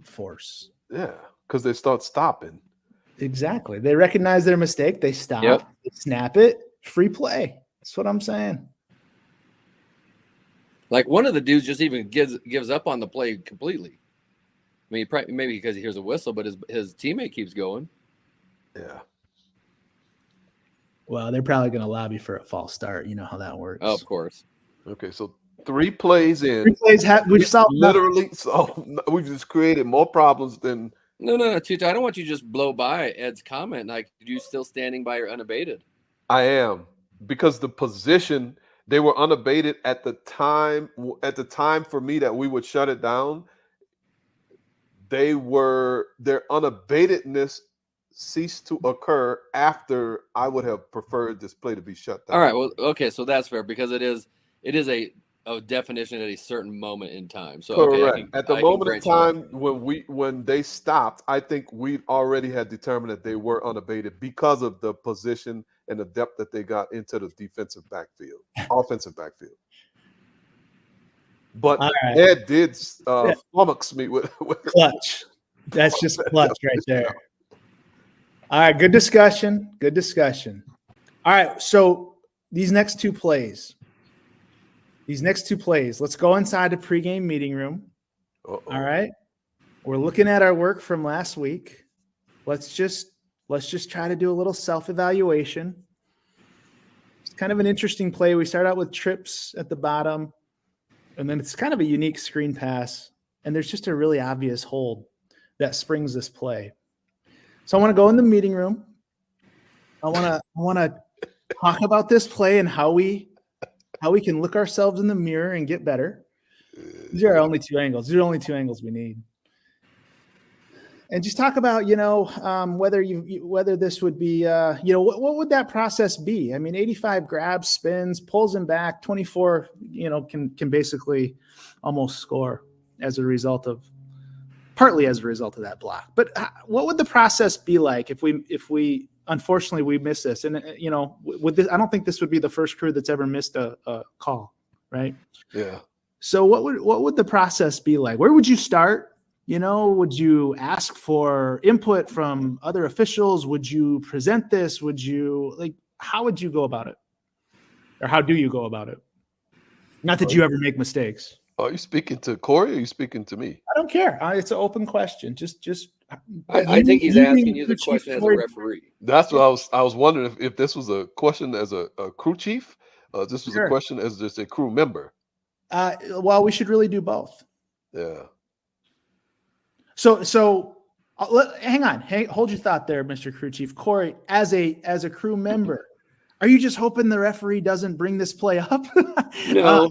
force. Yeah, because they start stopping. Exactly. They recognize their mistake. They stop. Yep. They snap it. Free play. That's what I'm saying. Like one of the dudes just even gives up on the play completely. I mean, maybe because he hears a whistle, but his teammate keeps going. Yeah. Well, they're probably going to lobby for a false start. You know how that works. Oh, of course. Okay, so 3 plays in. 3 plays we've solved literally. So we've just created more problems than. No, Tuta, I don't want you to just blow by Ed's comment. Like, are you still standing by your unabated? I am, because the position, they were unabated at the time. At the time for me that we would shut it down, their unabatedness ceased to occur after I would have preferred this play to be shut down. All right, well, okay, so that's fair because it is a definition at a certain moment in time. So correct. Okay, at the moment in time when they stopped, I think we already had determined that they were unabated because of the position and the depth that they got into the offensive backfield. But right. Ed did flummox me with clutch. That's just clutch right there. All right, good discussion. All right, so these next two plays, let's go inside the pregame meeting room. Uh-oh. All right, we're looking at our work from last week. Let's just try to do a little self-evaluation. It's kind of an interesting play. We start out with trips at the bottom, and then it's kind of a unique screen pass, and there's just a really obvious hold that springs this play. So I want to go in the meeting room. I want to talk about this play and how we can look ourselves in the mirror and get better. These are only 2 angles. These are only 2 angles we need. And just talk about, whether this would be, what would that process be? I mean, 85 grabs, spins, pulls him back, 24, can basically almost score partly as a result of that block. But what would the process be like if we unfortunately we miss this? And with this, I don't think this would be the first crew that's ever missed a call, right? Yeah. So what would the process be like? Where would you start? Would you ask for input from other officials? Would you present this? How would you go about it? Or how do you go about it? Not that you ever make mistakes. Are you speaking to Corey or are you speaking to me? I don't care. It's an open question. I think he's asking you the question as a referee. That's what I was wondering if this was a question as a crew chief. This was a question as just a crew member. Well, we should really do both. Yeah. So hang on. Hold your thought there, Mr. Crew Chief. Corey, as a crew member, are you just hoping the referee doesn't bring this play up? No.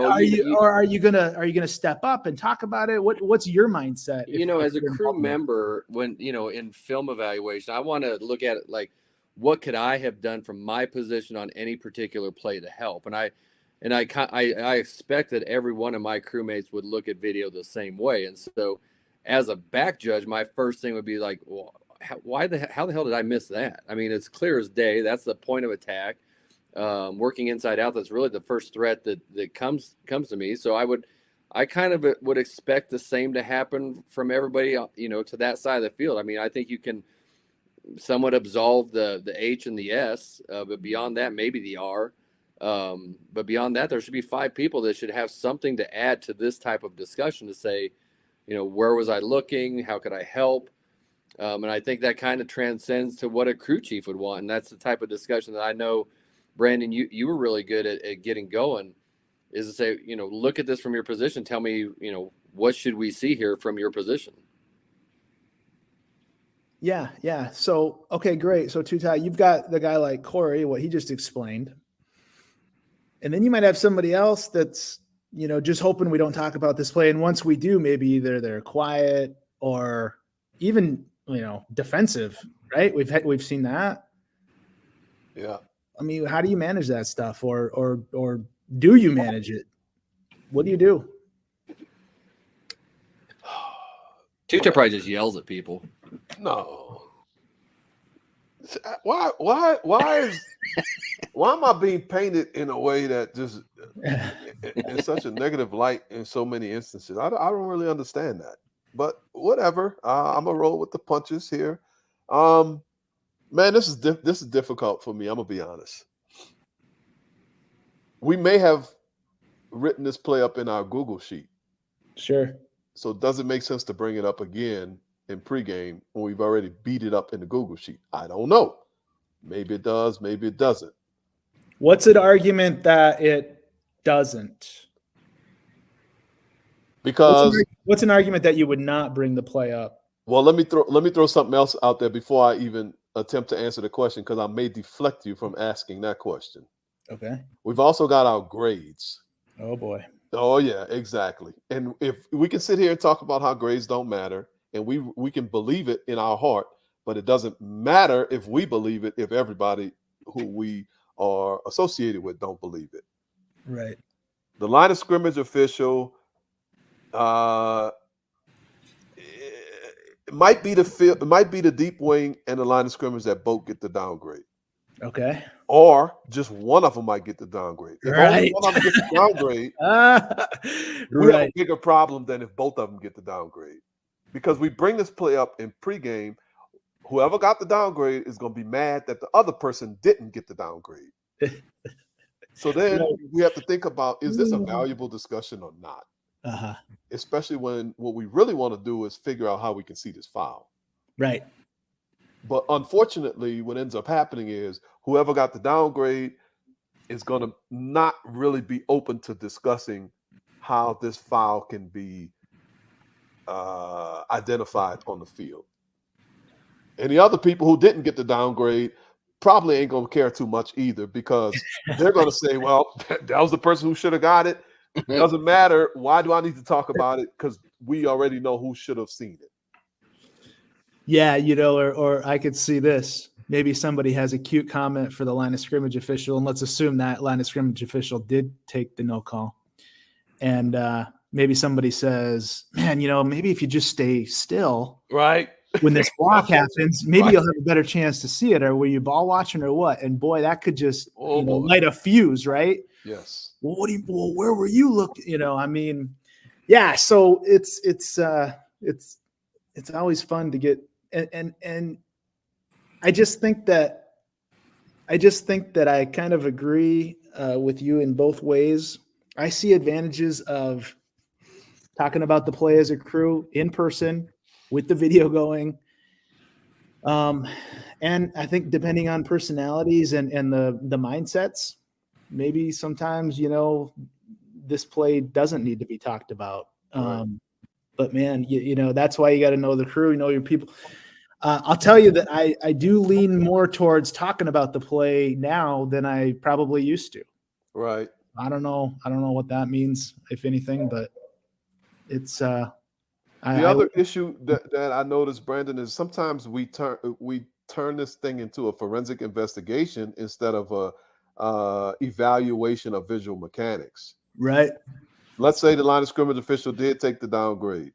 Are you gonna step up and talk about it? What's your mindset? As a crew member, when in film evaluation, I want to look at it like, what could I have done from my position on any particular play to help? And I expect that every one of my crewmates would look at video the same way. And so, as a back judge, my first thing would be like, well, how the hell did I miss that? I mean, it's clear as day. That's the point of attack. Working inside out, that's really the first threat that comes to me. So I I kind of would expect the same to happen from everybody, to that side of the field. I mean, I think you can somewhat absolve the H and the S, but beyond that, maybe the R. But beyond that, there should be 5 people that should have something to add to this type of discussion to say, where was I looking? How could I help? And I think that kind of transcends to what a crew chief would want. And that's the type of discussion that I know, Brandon, you were really good at getting going, is to say, look at this from your position. Tell me, what should we see here from your position? Yeah. So, okay, great. So, Tutai, you've got the guy like Corey, what he just explained. And then you might have somebody else that's, just hoping we don't talk about this play. And once we do, maybe either they're quiet or even, defensive, right? We've seen that. Yeah. I mean, how do you manage that stuff, or do you manage it? What do you do? Tutai probably just yells at people. No. Why am I being painted in a way that just in such a negative light in so many instances? I don't really understand that. But whatever. I'm gonna roll with the punches here. Man, this is difficult for me. I'm gonna be honest. We may have written this play up in our Google sheet. Sure. So does it make sense to bring it up again in pregame when we've already beat it up in the Google sheet? I don't know. Maybe it does, maybe it doesn't. What's an argument that it doesn't? Because what's an argument that you would not bring the play up? Well, let me throw something else out there before I even attempt to answer the question, because I may deflect you from asking that question. Okay. We've also got our grades. Oh boy. Oh yeah, exactly. And if we can sit here and talk about how grades don't matter, and we can believe it in our heart, but it doesn't matter if we believe it if everybody who we are associated with don't believe it. Right. The line of scrimmage official, it might be the deep wing and the line of scrimmage that both get the downgrade. Okay. Or just one of them might get the downgrade. If only one of them gets the downgrade, we have a bigger problem than if both of them get the downgrade. Because we bring this play up in pregame, whoever got the downgrade is going to be mad that the other person didn't get the downgrade. So then we have to think about, is this a valuable discussion or not? Uh-huh. Especially when what we really want to do is figure out how we can see this foul. Right. But unfortunately, what ends up happening is whoever got the downgrade is going to not really be open to discussing how this foul can be identified on the field. And the other people who didn't get the downgrade probably ain't going to care too much either, because they're going to say, well, that was the person who should have got it. It doesn't matter. Why do I need to talk about it? Because we already know who should have seen it. Yeah, or I could see this. Maybe somebody has a cute comment for the line of scrimmage official, and let's assume that line of scrimmage official did take the no call. And maybe somebody says, man, maybe if you just stay still, right, when this block happens, maybe you'll have a better chance to see it. Or were you ball watching or what? And boy, that could just light a fuse, right? Yes. Well, where were you looking? Yeah. So it's always fun to get, and I just think that I kind of agree with you in both ways. I see advantages of talking about the play as a crew in person with the video going. And I think depending on personalities and the mindsets, maybe sometimes, this play doesn't need to be talked about. Right. But man, that's why you got to know the crew, know your people. I'll tell you that I do lean more towards talking about the play now than I probably used to. Right. I don't know what that means, if anything, but it's the other issue that I noticed, Brandon, is sometimes we turn this thing into a forensic investigation instead of a evaluation of visual mechanics. Right. Let's say the line of scrimmage official did take the downgrade.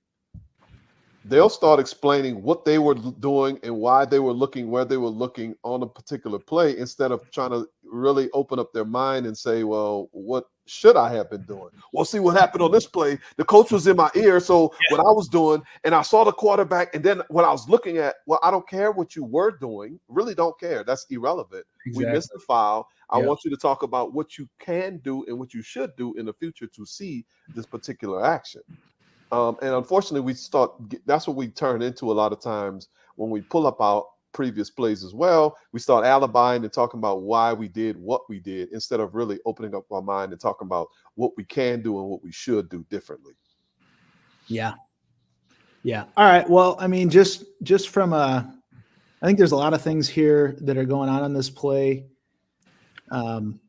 They'll start explaining what they were doing and why they were looking where they were looking on a particular play, instead of trying to really open up their mind and say, well, what should I have been doing? Well, see what happened on this play. The coach was in my ear. So what I was doing, and I saw the quarterback, and then what I was looking at, well, I don't care what you were doing. Really don't care. That's irrelevant. Exactly. We missed the foul. I Yeah. want you to talk about what you can do and what you should do in the future to see this particular action. And unfortunately, that's what we turn into a lot of times when we pull up our previous plays as well. We start alibying and talking about why we did what we did instead of really opening up our mind and talking about what we can do and what we should do differently. Yeah. Yeah. All right. Well, I mean, just from I think there's a lot of things here that are going on in this play.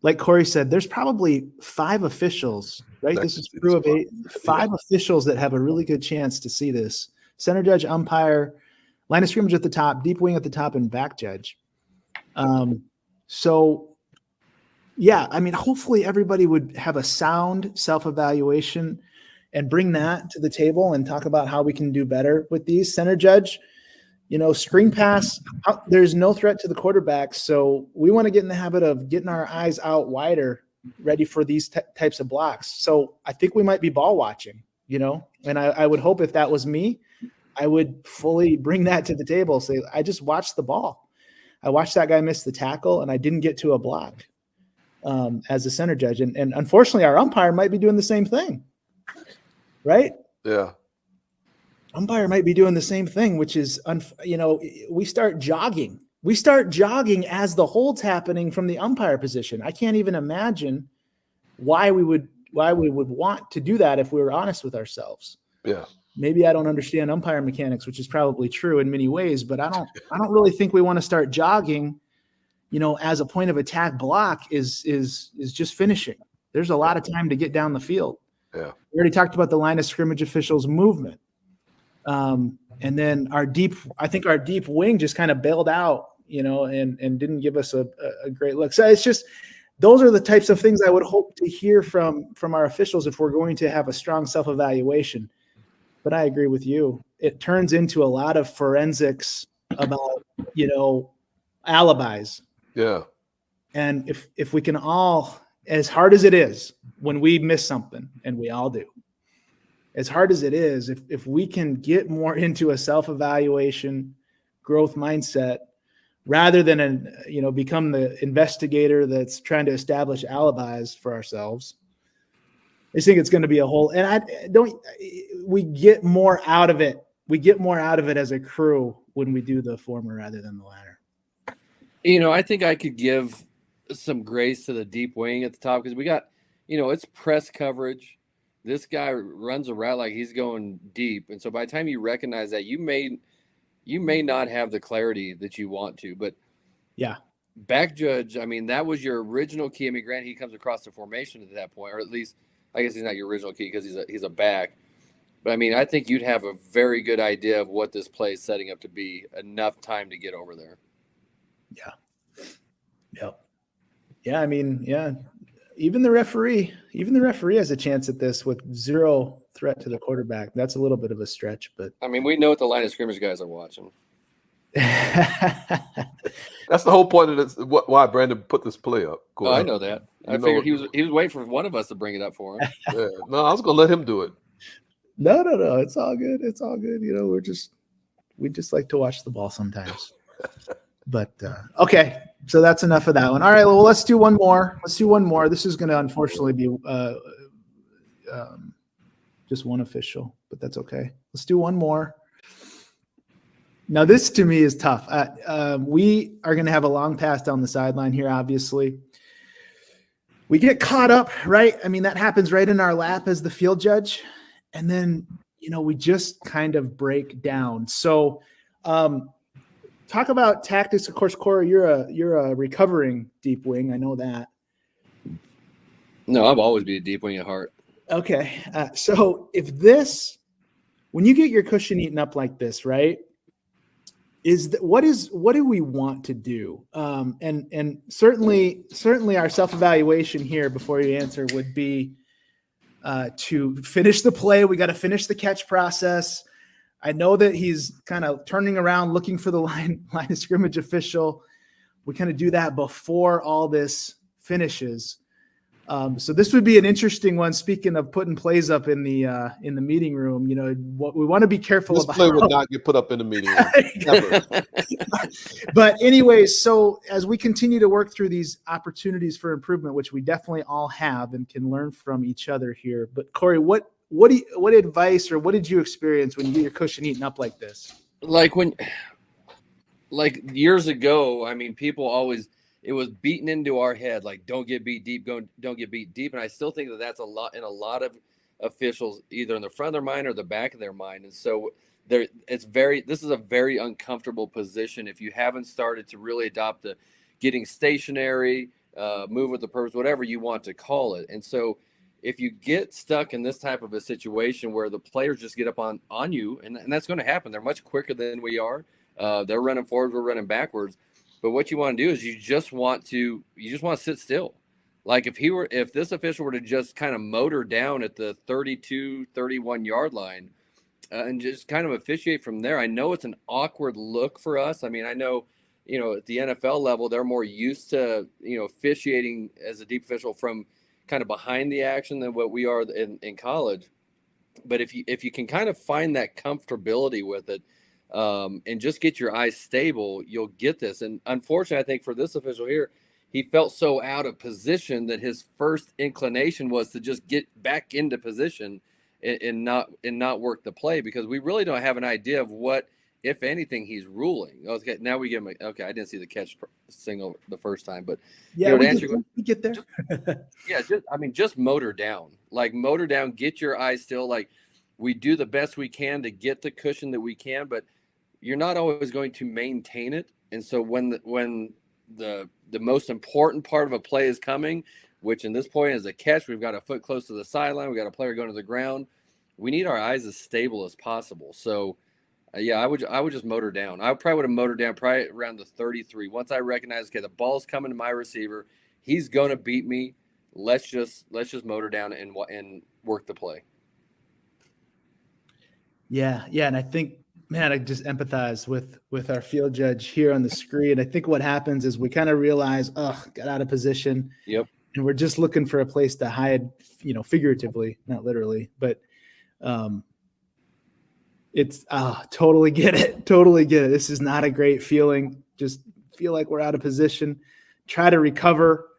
Like Corey said, there's probably 5 officials, right? This is true of 8, 5 officials that have a really good chance to see this. Center judge, umpire, line of scrimmage at the top, deep wing at the top, and back judge. So, yeah, I mean, hopefully everybody would have a sound self-evaluation and bring that to the table and talk about how we can do better with these. Center judge, screen pass, there's no threat to the quarterback. So we want to get in the habit of getting our eyes out wider, ready for these types of blocks. So I think we might be ball watching, and I would hope if that was me, I would fully bring that to the table. Say, I just watched the ball. I watched that guy miss the tackle and I didn't get to a block as a center judge. And unfortunately our umpire might be doing the same thing, right? Yeah. Umpire might be doing the same thing, which is, we start jogging. We start jogging as the hold's happening from the umpire position. I can't even imagine why we would want to do that if we were honest with ourselves. Yeah. Maybe I don't understand umpire mechanics, which is probably true in many ways, but I don't really think we want to start jogging, as a point of attack block is just finishing. There's a lot of time to get down the field. Yeah. We already talked about the line of scrimmage officials' movement. And then our deep wing just kind of bailed out, and didn't give us a great look. So it's just, those are the types of things I would hope to hear from our officials if we're going to have a strong self-evaluation. But I agree with you. It turns into a lot of forensics about, alibis. Yeah. And if we can all, as hard as it is when we miss something, and we all do, as hard as it is, if we can get more into a self-evaluation growth mindset rather than become the investigator that's trying to establish alibis for ourselves, I think it's going to be a whole, and we get more out of it. We get more out of it as a crew when we do the former rather than the latter. I think I could give some grace to the deep wing at the top because we got, it's press coverage. This guy runs a route like he's going deep. And so by the time you recognize that, you may not have the clarity that you want to, but yeah, back judge, I mean, that was your original key. I mean, granted, he comes across the formation at that point, or at least I guess he's not your original key because he's a back. But I mean, I think you'd have a very good idea of what this play is setting up to be enough time to get over there. Yeah. Yep. Yeah. I mean, yeah. Even the referee has a chance at this with zero threat to the quarterback. That's a little bit of a stretch, but I mean, we know what the line of scrimmage guys are watching. That's the whole point of this. Why Brandon put this play up. Cool. Oh, I know that. I figured he was waiting for one of us to bring it up for him. Yeah. No, I was gonna let him do it. No. It's all good. It's all good. We just like to watch the ball sometimes. But okay, so that's enough of that one. All right, well, let's do one more. This is going to unfortunately be just one official, but that's okay. Let's do one more. Now, this to me is tough. We are going to have a long pass down the sideline here, obviously. We get caught up, right? I mean, that happens right in our lap as the field judge. And then, we just kind of break down. So, talk about tactics. Of course, Corey, you're a recovering deep wing. I know that. No, I've always been a deep wing at heart. Okay. So when you get your cushion eaten up like this, right, what do we want to do? And certainly our self-evaluation here before you answer would be to finish the play. We got to finish the catch process. I know that he's kind of turning around, looking for the line of scrimmage official. We kind of do that before all this finishes. So this would be an interesting one. Speaking of putting plays up in the meeting room, what we want to be careful This about. play would not get put up in the meeting room. Ever. But anyways, so as we continue to work through these opportunities for improvement, which we definitely all have and can learn from each other here. But Corey, what advice or what did you experience when you get your cushion eaten up like this? Like years ago, I mean, people always, it was beaten into our head, like, don't get beat deep, don't get beat deep. And I still think that that's a lot in a lot of officials, either in the front of their mind or the back of their mind. And so this is a very uncomfortable position if you haven't started to really adopt the getting stationary, move with the purpose, whatever you want to call it. And so if you get stuck in this type of a situation where the players just get up on you, and that's going to happen, they're much quicker than we are. They're running forward, we're running backwards. But what you want to do is you just want to sit still. Like if this official were to just kind of motor down at the 32, 31 yard line and just kind of officiate from there. I know it's an awkward look for us. I mean, I know, at the NFL level, they're more used to, officiating as a deep official from kind of behind the action than what we are in college. But if you can kind of find that comfortability with it, and just get your eyes stable, you'll get this. And unfortunately, I think for this official here, he felt so out of position that his first inclination was to just get back into position and not work the play, because we really don't have an idea of what, if anything, he's ruling. Okay, now we give him okay. I didn't see the catch single the first time, but yeah, we get there. Just motor down, get your eyes still. Like, we do the best we can to get the cushion that we can, but you're not always going to maintain it. And so when the most important part of a play is coming, which in this point is a catch, we've got a foot close to the sideline, we've got a player going to the ground, we need our eyes as stable as possible. So I would just motor down. I probably would have motored down probably around the 33. Once I recognize, okay, the ball's coming to my receiver, he's going to beat me. Let's just motor down and work the play. Yeah, and I think, man, I just empathize with our field judge here on the screen. I think what happens is we kind of realize, got out of position. Yep. And we're just looking for a place to hide, figuratively, not literally, but it's totally get it. Totally get it. This is not a great feeling. Just feel like we're out of position, try to recover,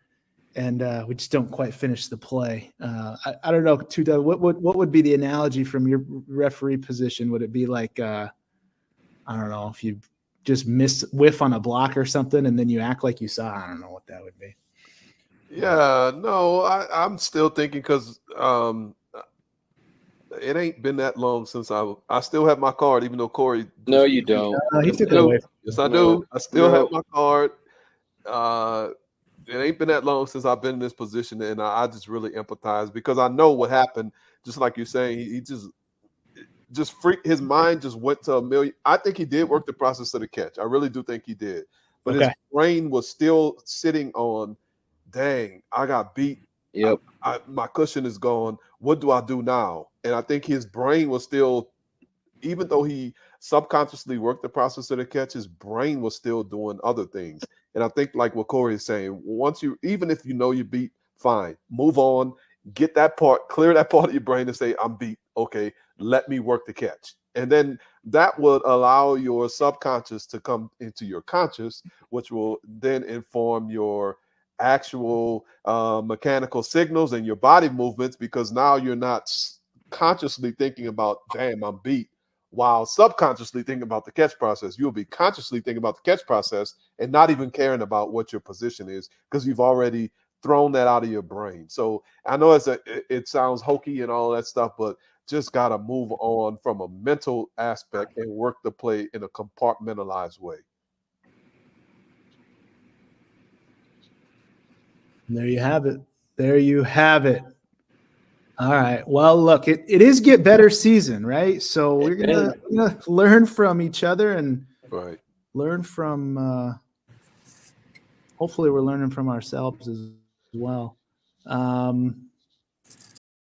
and we just don't quite finish the play. I don't know, Tuta, what would be the analogy from your referee position? Would it be like, I don't know, if you just whiff on a block or something and then you act like you saw? I don't know what that would be. Yeah, no, I'm still thinking, because it ain't been that long since I still have my card, even though Corey. No, you don't. He took it away. Yes, I do. I still have my card. It ain't been that long since I've been in this position, and I just really empathize, because I know what happened. Just like you're saying, he just freaked. His mind just went to a million. I think he did work the process of the catch. I really do think he did, but his brain was still sitting on, dang, I got beat. Yep. My cushion is gone. What do I do now? And I think his brain was still, even though he subconsciously worked the process of the catch, his brain was still doing other things. And I think, like what Corey is saying, even if you know you beat, fine, move on, get that part, clear that part of your brain and say, I'm beat. Okay, let me work the catch. And then that would allow your subconscious to come into your conscious, which will then inform your actual mechanical signals and your body movements, because now you're not consciously thinking about, damn, I'm beat, while subconsciously thinking about the catch process. You'll be consciously thinking about the catch process and not even caring about what your position is, because you've already thrown that out of your brain. So I know it sounds hokey and all that stuff, but just got to move on from a mental aspect and work the play in a compartmentalized way. There you have it. There you have it. All right. Well, look, it is Get Better season, right? So we're gonna learn from each other and learn from. Hopefully, we're learning from ourselves as well.